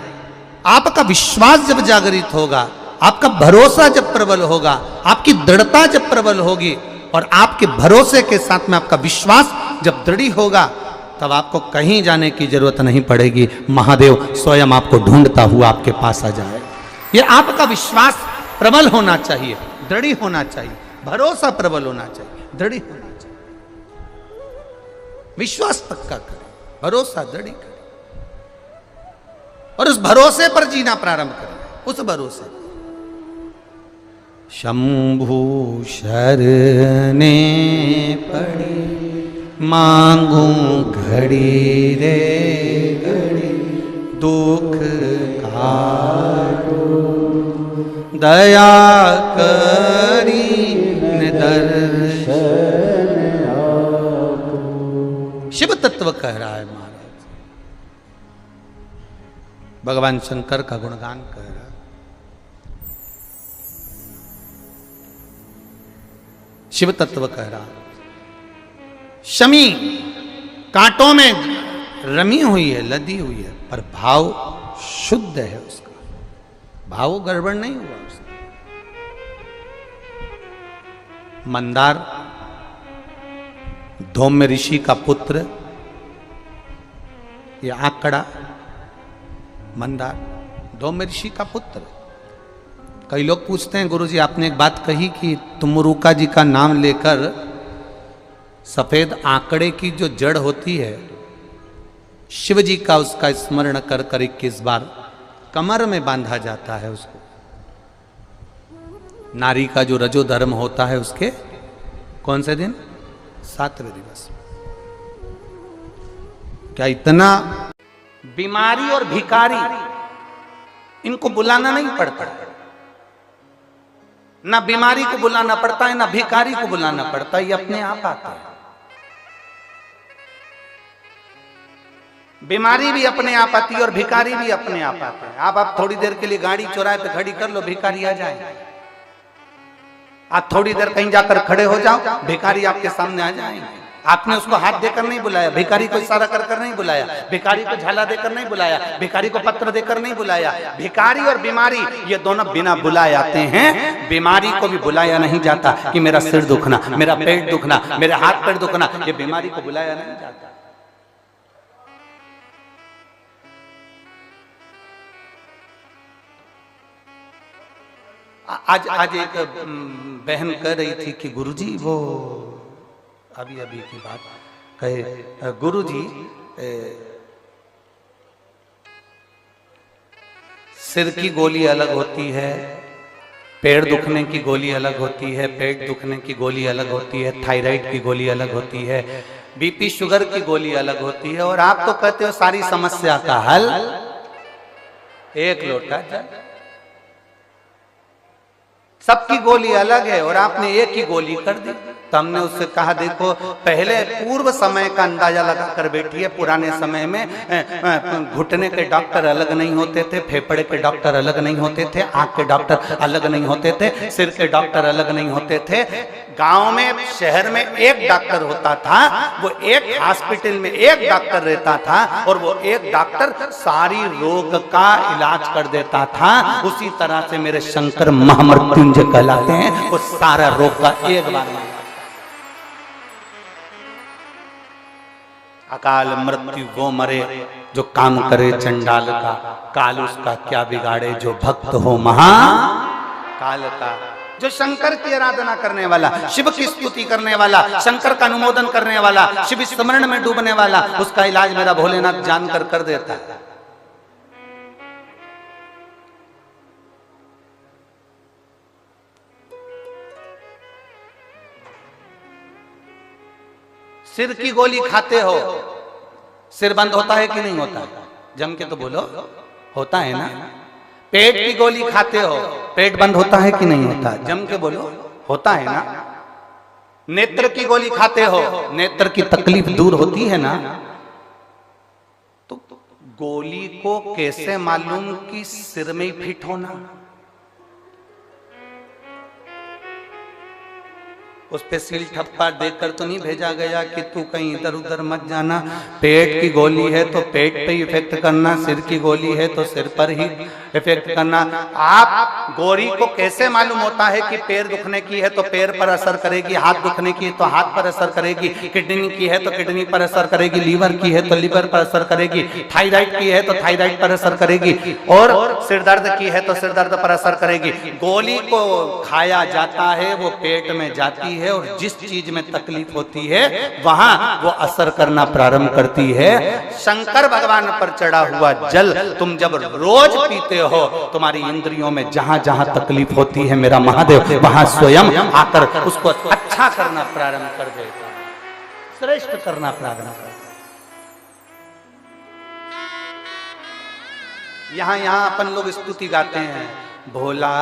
आपका विश्वास जब जागृत होगा, आपका भरोसा जब प्रबल होगा, आपकी दृढ़ता जब प्रबल होगी और आपके भरोसे के साथ में आपका विश्वास जब दृढ़ होगा, तब आपको कहीं जाने की जरूरत नहीं पड़ेगी। महादेव स्वयं आपको ढूंढता हुआ आपके पास आ जाए। ये आपका विश्वास प्रबल होना चाहिए, दृढ़ होना चाहिए, भरोसा प्रबल होना चाहिए, दृढ़ होना चाहिए। विश्वास पक्का करें, भरोसा दृढ़ करें और उस भरोसे पर जीना प्रारंभ करें। उस भरोसे शंभु शरणे पड़ी मांगू घड़ी रे घड़ी दुख काटो, दया करी दर्शन आपो। शिव तत्व कह रहा है महाराज, भगवान शंकर का गुणगान कह रहा है। शिव तत्व कह रहा है। शमी कांटों में रमी हुई है, लदी हुई है, पर भाव शुद्ध है उसका, भाव गड़बड़ नहीं हुआ उसका। मंदार धौम्य ऋषि का पुत्र, ये आंकड़ा मंदार धौम्य ऋषि का पुत्र। कई लोग पूछते हैं गुरुजी आपने एक बात कही कि तुमरुका जी का नाम लेकर सफेद आंकड़े की जो जड़ होती है, शिव जी का उसका स्मरण कर कर 21 बार कमर में बांधा जाता है उसको। नारी का जो रजो धर्म होता है उसके कौन से दिन? 7वें दिवस। क्या इतना बीमारी और भिखारी इनको बुलाना नहीं पड़ता, ना बीमारी को बुलाना पड़ता है ना भिखारी को बुलाना पड़ता है, ये अपने आप आता है। बीमारी भी अपने आप आती है और भिखारी भी अपने आप आता है। आप थोड़ी देर के लिए गाड़ी चौराहे पे खड़ी कर लो, भिखारी आ जाए। आप थोड़ी देर कहीं जाकर खड़े हो जाओ, भिखारी आपके सामने आ जाएंगे। आपने उसको हाथ देकर नहीं बुलाया, भिखारी को इशारा कर कर नहीं बुलाया, भिखारी को झाला देकर नहीं बुलाया, भिखारी को पत्र देकर नहीं बुलाया। भिखारी और बीमारी ये दोनों बिना बुलाए आते हैं। बीमारी को भी बुलाया नहीं जाता कि मेरा सिर दुखना, मेरा पेट दुखना, मेरे हाथ पैर दुखना, ये बीमारी को बुलाया नहीं जाता। आज एक बहन कह रही थी कि गुरुजी वो अभी की बात कहे, गुरुजी सिर की गोली अलग होती है, पेड़ दुखने की गोली अलग होती है, पेट दुखने की गोली अलग होती है, थायराइड की गोली अलग होती है, बीपी शुगर की गोली अलग होती है, और आप तो कहते हो सारी समस्या का हल एक लोटा जल। सबकी गोली अलग है और आपने एक ही गोली कर दी। तो हमने उससे कहा देखो पहले पूर्व समय का अंदाजा लगा कर बैठिए। पुराने समय में घुटने के डॉक्टर अलग नहीं होते थे, फेफड़े के डॉक्टर अलग नहीं होते थे, आंख के डॉक्टर अलग नहीं होते थे, सिर के डॉक्टर अलग नहीं होते थे। गांव में शहर में एक डॉक्टर होता था, वो एक हॉस्पिटल में एक डॉक्टर रहता था और वो एक डॉक्टर सारी रोग का इलाज कर देता था। उसी तरह से मेरे शंकर महामृत्युंजय कहलाते हैं, वो सारा रोग का एक बार अकाल मृत्यु वो मरे जो काम करे चंडाल का, काल उसका क्या बिगाड़े जो भक्त हो महा काल का। जो शंकर की आराधना करने वाला, शिव की स्तुति करने वाला, शंकर का अनुमोदन करने वाला, शिव स्मरण में डूबने वाला, उसका इलाज मेरा भोलेनाथ जानकर कर देता है। सिर की गोली खाते हो, सिर बंद होता है कि नहीं होता? जम के तो बोलो, होता है ना। पेट की गोली खाते हो, पेट बंद होता है कि नहीं होता? जम के बोलो, होता है ना। नेत्र की गोली खाते हो, नेत्र की तकलीफ दूर होती है ना। तो गोली को कैसे मालूम कि सिर में ही फिट होना? उस पे सील ठप्पा देकर तो नहीं भेजा गया कि तू कहीं इधर उधर मत जाना। पेट की गोली है तो पेट पे ही इफेक्ट करना, सिर की गोली है तो सिर पर ही इफेक्ट करना। आप गोली को कैसे मालूम होता है कि पैर दुखने की है तो पैर पर असर करेगी, हाथ दुखने की है तो हाथ पर असर करेगी, किडनी की है तो किडनी पर असर करेगी, लीवर की है तो लीवर पर असर करेगी, थायराइड की है तो थायराइड पर असर करेगी, और सिर दर्द की है तो सिर दर्द पर असर करेगी। गोली को खाया जाता है, वो पेट में जाती है और जिस चीज में तकलीफ होती है वहां वो असर करना प्रारंभ करती है। शंकर भगवान पर चढ़ा हुआ जल तुम जब रोज पीते हो, तुम्हारी इंद्रियों में जहां जहां तकलीफ होती है मेरा महादेव वहां स्वयं आकर उसको अच्छा करना प्रारंभ कर देता है। श्रेष्ठ करना प्रारंभ कर। यहां अपन लोग स्तुति गाते हैं, भोला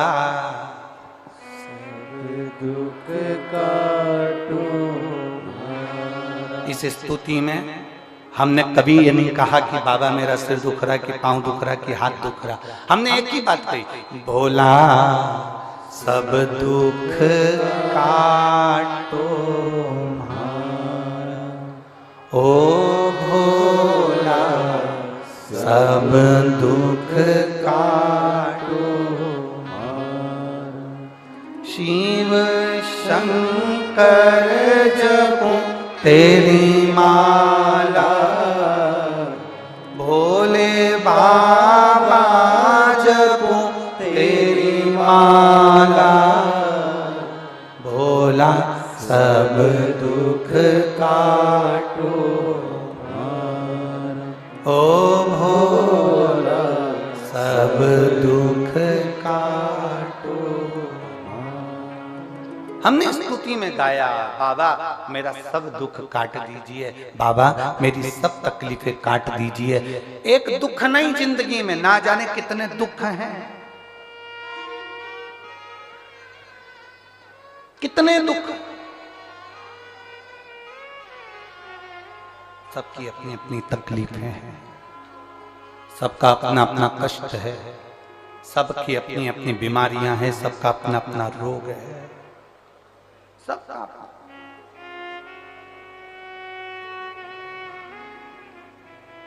दुख काटो। इस स्तुति में हमने कभी ये नहीं कहा कि बाबा मेरा सिर दुख रहा, कि पांव दुख रहा, कि हाथ दुख रहा। हमने एक ही बात कही, भोला सब दुख काटो ओ भोला सब दुख काटो। शिव शंकर जपो तेरी माला, भोले बाबा जपो तेरी माला। भोला सब दुख काटो ओ भोला सब दुख काटो। हमने स्तुति में गाया, बाबा मेरा सब दुख काट दीजिए, बाबा मेरी सब तकलीफें काट दीजिए। एक दुख नहीं जिंदगी में, ना जाने कितने दुख हैं, कितने दुख। सबकी अपनी अपनी तकलीफें हैं, सबका अपना अपना कष्ट है, सबकी अपनी अपनी बीमारियां हैं, सबका अपना अपना रोग है, सबका।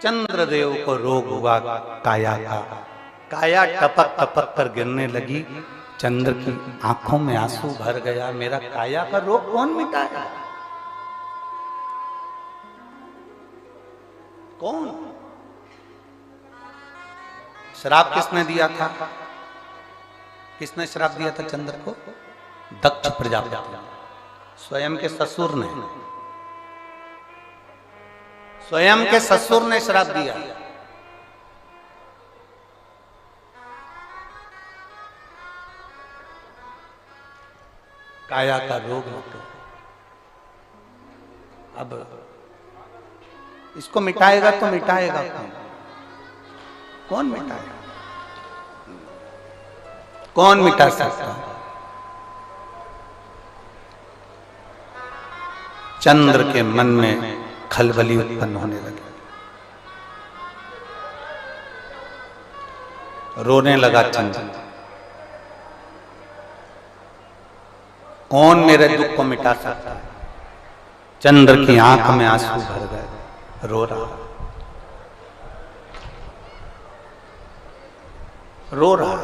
चंद्रदेव को रोग हुआ काया का, काया टपक टपक कर गिरने लगी, चंद्र की आंखों में आंसू भर गया। मेरा काया का रोग कौन मिटाएगा? कौन? श्राप किसने दिया था? किसने श्राप दिया था चंद्र को? दक्ष प्रजापति, स्वयं के ससुर ने, स्वयं के ससुर ने श्राप दिया। काया का रोग होता। अब इसको मिटाएगा तो मिटाएगा कौन? कौन मिटाएगा? कौन मिटा सकता? चंद्र के मन में खलबली उत्पन्न होने लगी, रोने लगा चंद्र। कौन मेरे दुख को मिटा सकता है? चंद्र की आंख में आंसू भर गए, रो रहा, रो रहा।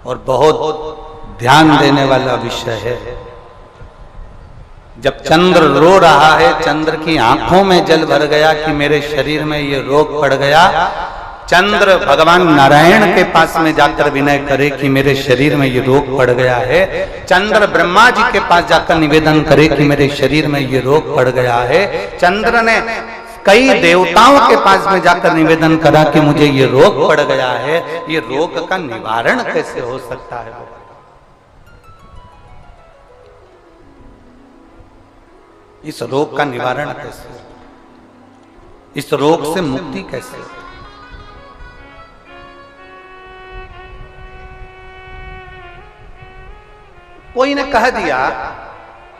और बहुत ध्यान देने वाला विषय है, जब चंद्र रो रहा है, चंद्र की आंखों में जल भर गया कि मेरे शरीर में ये रोग पड़ गया। चंद्र भगवान नारायण के पास में जाकर विनय करे कि मेरे शरीर में ये रोग पड़ गया है। चंद्र ब्रह्मा जी के पास जाकर निवेदन करे कि मेरे शरीर में ये रोग पड़ गया है। चंद्र ने कई देवताओं के पास में जाकर निवेदन करा कि मुझे ये रोग पड़ गया है, ये रोग का निवारण कैसे हो सकता है? इस रोग का निवारण कैसे? इस रोग से मुक्ति कैसे? कोई ने कह दिया,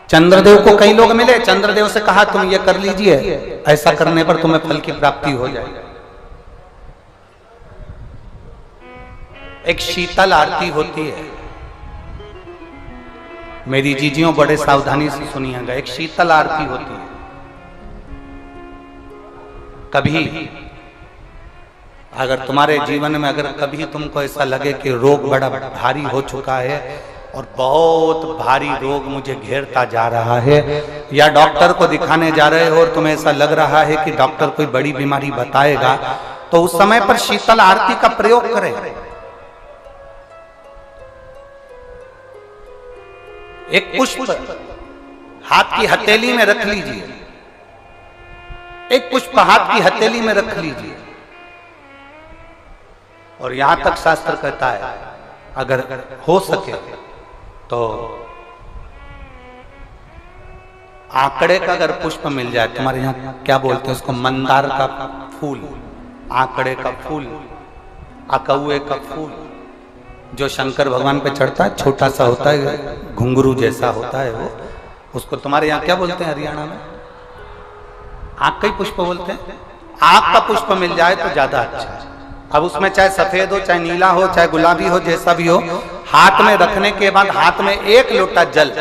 चंद्रदेव को कई लोग मिले, चंद्रदेव से कहा तुम ये कर लीजिए, ऐसा करने पर तुम्हें फल की प्राप्ति हो जाएगी। एक शीतल आरती होती है, मेरी जीजियों बड़े सावधानी से सुनिएगा। एक शीतल आरती होती है। कभी अगर तुम्हारे जीवन में अगर कभी तुमको ऐसा लगे कि रोग बड़ा भारी हो चुका है और बहुत भारी रोग मुझे घेरता जा रहा है, या डॉक्टर को दिखाने जा रहे हो और तुम्हें ऐसा लग रहा है कि डॉक्टर कोई बड़ी बीमारी बताएगा, तो उस समय पर शीतल आरती का प्रयोग करें। एक पुष्प हाथ की हथेली में रख लीजिए, एक पुष्प हाथ की हथेली में रख लीजिए, और यहां तक शास्त्र कहता है अगर हो सके तो आंकड़े का अगर पुष्प मिल जाए, तुम्हारे यहाँ क्या बोलते हैं उसको, मंदार का फूल, आंकड़े का फूल, अकौए का फूल, जो शंकर भगवान पे चढ़ता है, छोटा सा होता है, घुंघरू जैसा होता है वो, उसको तुम्हारे यहाँ क्या बोलते हैं हरियाणा में? आंख का ही पुष्प बोलते हैं। आंख का पुष्प मिल जाए तो ज्यादा अच्छा है। अब उसमें चाहे सफेद हो, चाहे नीला हो, चाहे गुलाबी हो, जैसा भी हो, हाथ में रखने के बाद हाथ में एक लोटा जल,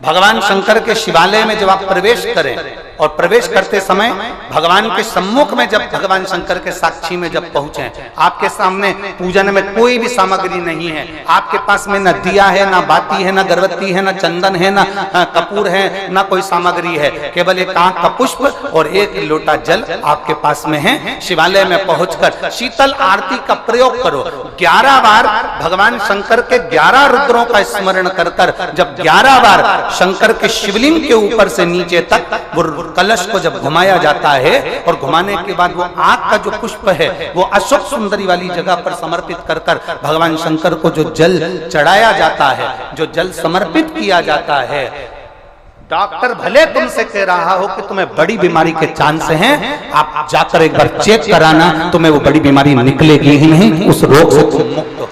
भगवान शंकर के शिवालय में जब आप प्रवेश करें और प्रवेश करते समय भगवान के सम्मुख में जब भगवान शंकर के साक्षी में जब पहुंचे, आपके सामने पूजन में कोई भी सामग्री नहीं है, आपके पास में न दिया है, ना बाती है, ना गर्भवती है, ना चंदन है, ना कपूर है, ना कोई सामग्री है, केवल एक आंख का पुष्प और एक लोटा जल आपके पास में है। शिवालय में पहुंचकर शीतल आरती का प्रयोग करो। 11 बार भगवान शंकर के 11 रुद्रों का स्मरण कर कर जब 11 बार शंकर के शिवलिंग के ऊपर से नीचे तक वो कलश को जब घुमाया जाता है और घुमाने के बाद वो आंख का जो पुष्प है वो अशोक सुंदरी वाली जगह पर समर्पित कर कर भगवान शंकर को जो जल चढ़ाया जाता है, जो जल समर्पित किया जाता है, डॉक्टर भले तुमसे कह रहा हो कि तुम्हें बड़ी बीमारी के चांस हैं, आप जाकर एक बार चेक कराना, तुम्हें वो बड़ी बीमारी निकलेगी ही नहीं, उस रोग से तुम मुक्त हो।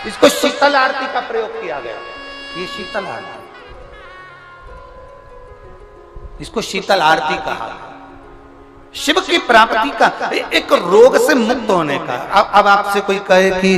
इसको शीतल आरती का प्रयोग किया गया। ये शीतल आरती, इसको शीतल आरती कहा। शिव की प्राप्ति का, एक रोग से मुक्त होने का। अब आपसे कोई कहे कि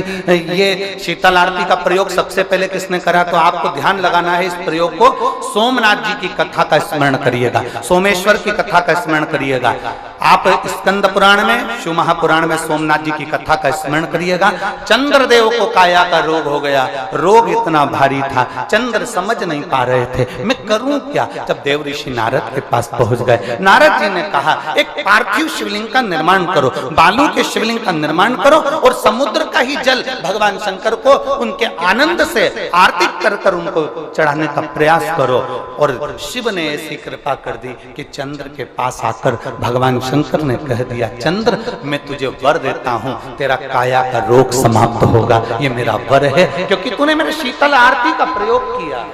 ये शीतल आरती का प्रयोग सबसे पहले किसने करा, तो आपको ध्यान लगाना है इस प्रयोग को। सोमनाथ जी की कथा का स्मरण करिएगा, सोमेश्वर की कथा का स्मरण करिएगा। आप स्कंद पुराण में, शिव महापुराण में सोमनाथ जी की कथा का स्मरण करिएगा। चंद्रदेव को काया का रोग हो गया, रोग इतना भारी था, चंद्र समझ नहीं पा रहे थे मैं करूं क्या। जब देव ऋषि नारद के पास पहुंच गए, नारद जी ने कहा एक पार्थिव शिवलिंग का निर्माण करो, बालू के शिवलिंग का निर्माण करो और समुद्र का ही जल भगवान शंकर को उनके आनंद से आरती कर कर उनको चढ़ाने का प्रयास करो। और शिव ने ऐसी कृपा कर दी कि चंद्र के पास आकर भगवान शंकर ने कह दिया, चंद्र मैं तुझे वर देता हूं, तेरा काया का रोग समाप्त होगा, ये मेरा वर है क्योंकि तूने मेरे शीतल आरती का प्रयोग किया।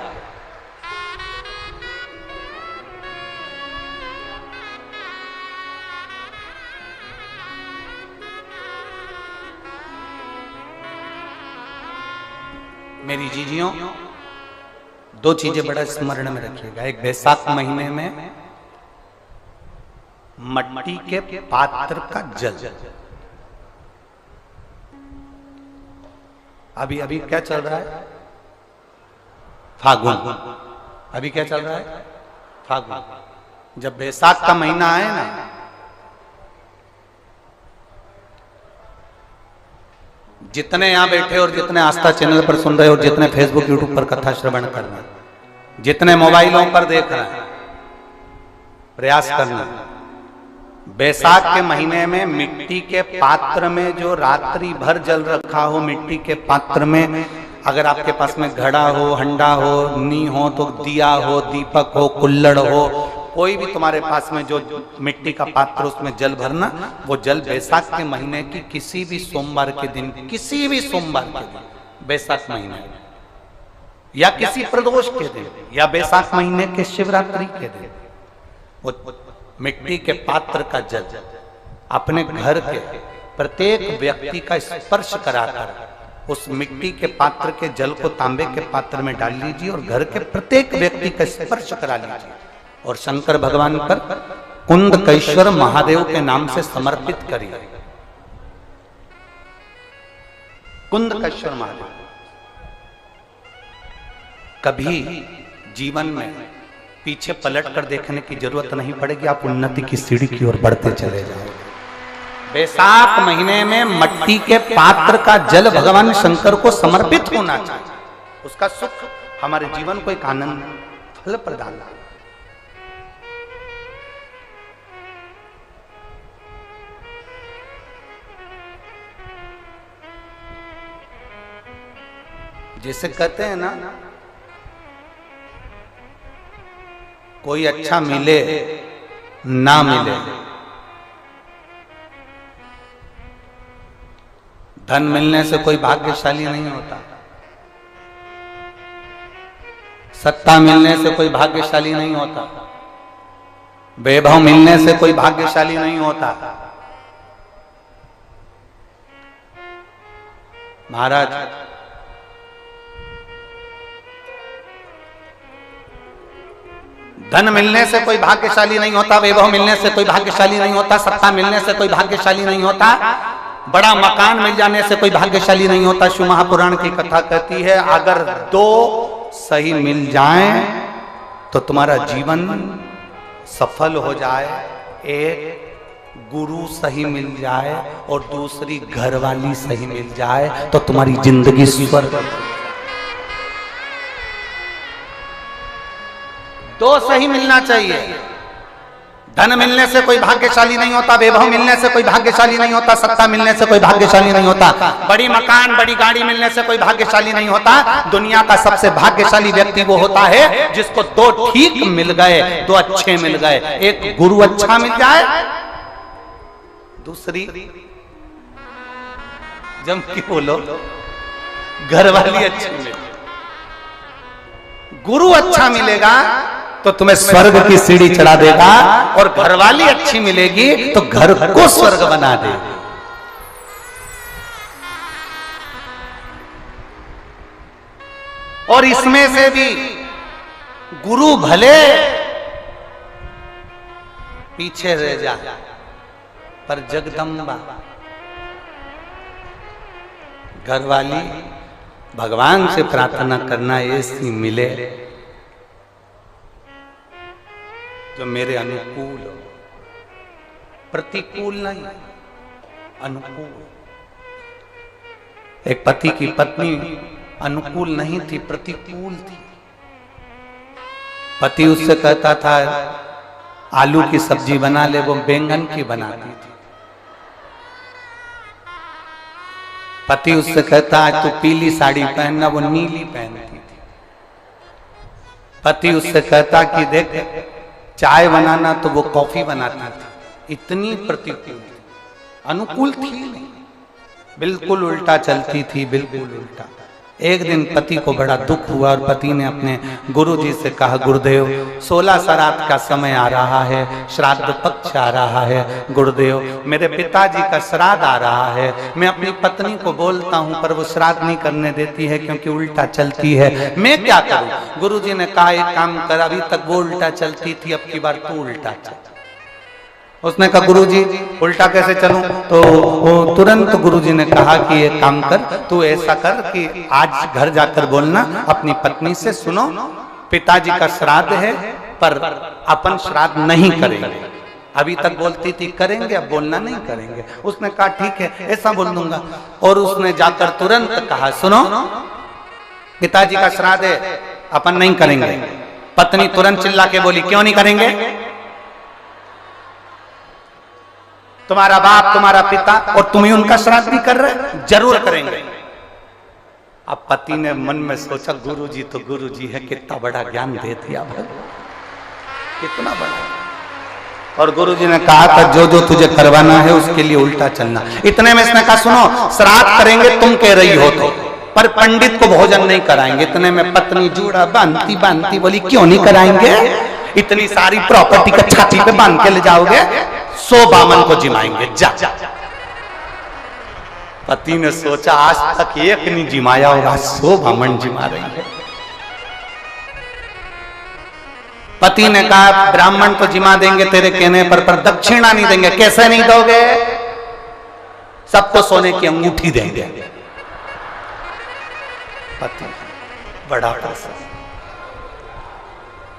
मेरी जीजियों, दो चीजें बड़ा स्मरण में रखिएगा। एक, बैसाख महीने में मट्टी के पात्र का जल, अभी अभी क्या चल रहा है, फागुन, अभी क्या चल रहा है, फागुन। जब बैसाख का महीना आए ना, जितने यहां बैठे और जितने आस्था चैनल पर सुन रहे और जितने फेसबुक यूट्यूब पर कथा श्रवण कर रहे हैं, जितने मोबाइलों पर देख रहे हैं, प्रयास करना, बैसाख के महीने में मिट्टी के पात्र में जो रात्रि भर जल रखा हो, मिट्टी के पात्र में, अगर आपके पास में घड़ा हो, हंडा हो, नी हो, तो दिया हो, दीपक हो, कुल्लड़ हो, कोई भी तुम्हारे पास में जो मिट्टी का पात्र, उसमें जल भरना। वो जल बैसाख के महीने की किसी भी सोमवार के दिन, किसी भी सोमवार के दिन, बैसाख महीने या किसी प्रदोष के दिन या बैसाख महीने के शिवरात्रि के दिन, वो मिट्टी के पात्र का जल अपने घर के प्रत्येक व्यक्ति का स्पर्श कराकर उस मिट्टी के पात्र के जल को तांबे के पात्र में डाल लीजिए और घर के प्रत्येक व्यक्ति का स्पर्श करा लीजिए और शंकर भगवान पर कुंदकेश्वर महादेव के नाम से समर्पित करिए। कुंदकेश्वर महादेव, कभी जीवन में पीछे पलट कर देखने की जरूरत नहीं पड़ेगी, आप उन्नति की सीढ़ी की ओर बढ़ते चले जाओगे। बैसाख महीने में मट्टी के पात्र का जल भगवान शंकर को समर्पित होना चाहिए, उसका सुख हमारे जीवन को एक आनंद फल प्रदान करता है। जैसे कहते हैं ना, कोई अच्छा मिले ना मिले, धन मिलने से कोई भाग्यशाली नहीं होता, सत्ता मिलने से कोई भाग्यशाली नहीं होता, वैभव मिलने से कोई भाग्यशाली नहीं होता। महाराज धन मिलने से कोई भाग्यशाली नहीं होता, वैभव मिलने से कोई भाग्यशाली नहीं होता, सत्ता मिलने से कोई भाग्यशाली नहीं होता, बड़ा मकान मिल जाने से कोई भाग्यशाली नहीं होता। शिव महापुराण की कथा कहती है अगर दो सही मिल जाएं तो तुम्हारा जीवन सफल हो जाए। एक गुरु सही मिल जाए और दूसरी घरवाली सही मिल जाए तो तुम्हारी जिंदगी स्वर्ग। दो सही मिलना चाहिए। धन मिलने से कोई भाग्यशाली नहीं होता, वैभव मिलने से कोई भाग्यशाली नहीं होता, सत्ता मिलने से कोई भाग्यशाली नहीं होता, बड़ी मकान बड़ी गाड़ी मिलने से कोई भाग्यशाली नहीं होता। दुनिया का सबसे भाग्यशाली व्यक्ति वो होता है जिसको दो ठीक मिल गए, दो अच्छे मिल गए। एक गुरु अच्छा मिल जाए, दूसरी जम की बोलो घरवाली अच्छी मिले। गुरु अच्छा मिलेगा तो तुम्हें स्वर्ग की सीढ़ी चढ़ा देगा और घरवाली अच्छी मिलेगी तो घर को स्वर्ग बना देगी। और इसमें से भी गुरु भले पीछे रह जाए पर जगदम्बा घरवाली भगवान से प्रार्थना करना ऐसी मिले जो मेरे अनुकूल हो, प्रतिकूल नहीं, अनुकूल। एक पति की पत्नी अनुकूल नहीं थी, प्रतिकूल थी। पति उससे कहता था आलू की सब्जी बना ले, वो बैंगन की बनाती थी। पति उससे कहता आज तू पीली साड़ी पहनना, वो नीली पहनती थी। पति उससे कहता कि देख चाय बनाना, तो वो कॉफी बनाती थी। इतनी प्रतिकूल, अनुकूल थी नहीं, बिल्कुल उल्टा चलती थी, बिल्कुल उल्टा। एक दिन पति को बड़ा दुख हुआ और पति ने अपने गुरुजी से कहा गुरुदेव 16 श्राद्ध का समय आ रहा है, श्राद्ध पक्ष आ रहा है, गुरुदेव मेरे पिताजी का श्राद्ध आ रहा है। मैं अपनी पत्नी को बोलता हूं पर वो श्राद्ध नहीं करने देती है क्योंकि उल्टा चलती है, मैं क्या करूं? गुरुजी ने कहा एक काम कर, अभी तक वो उल्टा चलती थी, अब की बार तू उल्टा चल। उसने कहा गुरुजी उल्टा कैसे चलूं? तो वो तुरंत गुरुजी ने कहा कि ये काम कर, तू ऐसा कर कि आज घर जाकर बोलना अपनी पत्नी से, सुनो पिताजी का श्राद्ध है पर अपन श्राद्ध नहीं करेंगे। अभी तक बोलती थी करेंगे, अब बोलना नहीं करेंगे। उसने कहा ठीक है ऐसा बोल दूंगा। और उसने जाकर तुरंत कहा सुनो पिताजी का श्राद्ध है, अपन नहीं करेंगे। पत्नी तुरंत चिल्ला के बोली क्यों नहीं करेंगे? तुम्हारा बाप तुम्हारा पिता और तुम ही उनका श्राद्ध भी कर रहे, जरूर करेंगे। अब पति ने मन में सोचा गुरुजी तो गुरुजी है, कितना बड़ा ज्ञान दे दिया भाई, कितना बड़ा। और गुरुजी ने कहा था जो जो तुझे करवाना है उसके लिए उल्टा चलना। इतने में इसने कहा सुनो श्राद्ध करेंगे तुम कह रही हो तो, पर पंडित को भोजन नहीं कराएंगे। इतने में पत्नी जूड़ा बांधती बांधती बोली क्यों नहीं कराएंगे? इतनी सारी प्रॉपर्टी का छाती पे बांध के ले जाओगे, 100 बामन को जिमाएंगे जा। पति ने सोचा आज तक एक नहीं जिमाया और आज 100 बामन जिमा रही है। पति ने कहा ब्राह्मण को जिमा देंगे तेरे कहने पर दक्षिणा नहीं देंगे। कैसे नहीं दोगे? सबको सोने की अंगूठी देंगे। पति बड़ा पैसा।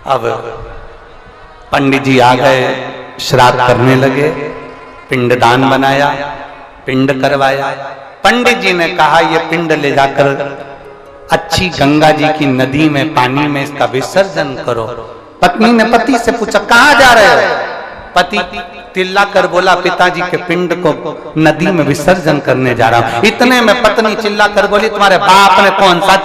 अब पंडित जी आ गए, श्राद्ध करने लगे, पिंडदान बनाया, पिंड करवाया। पंडित जी ने कहा ये पिंड ले जाकर अच्छी गंगा जी की नदी में पानी में इसका विसर्जन करो। पत्नी ने पति से पूछा कहाँ जा रहे हो? पति चिल्ला कर बोला पिताजी के पिंड को नदी में विसर्जन करने जा रहा हूं। इतने में पत्नी चिल्ला कर बोली तुम्हारे बाप ने कौन सा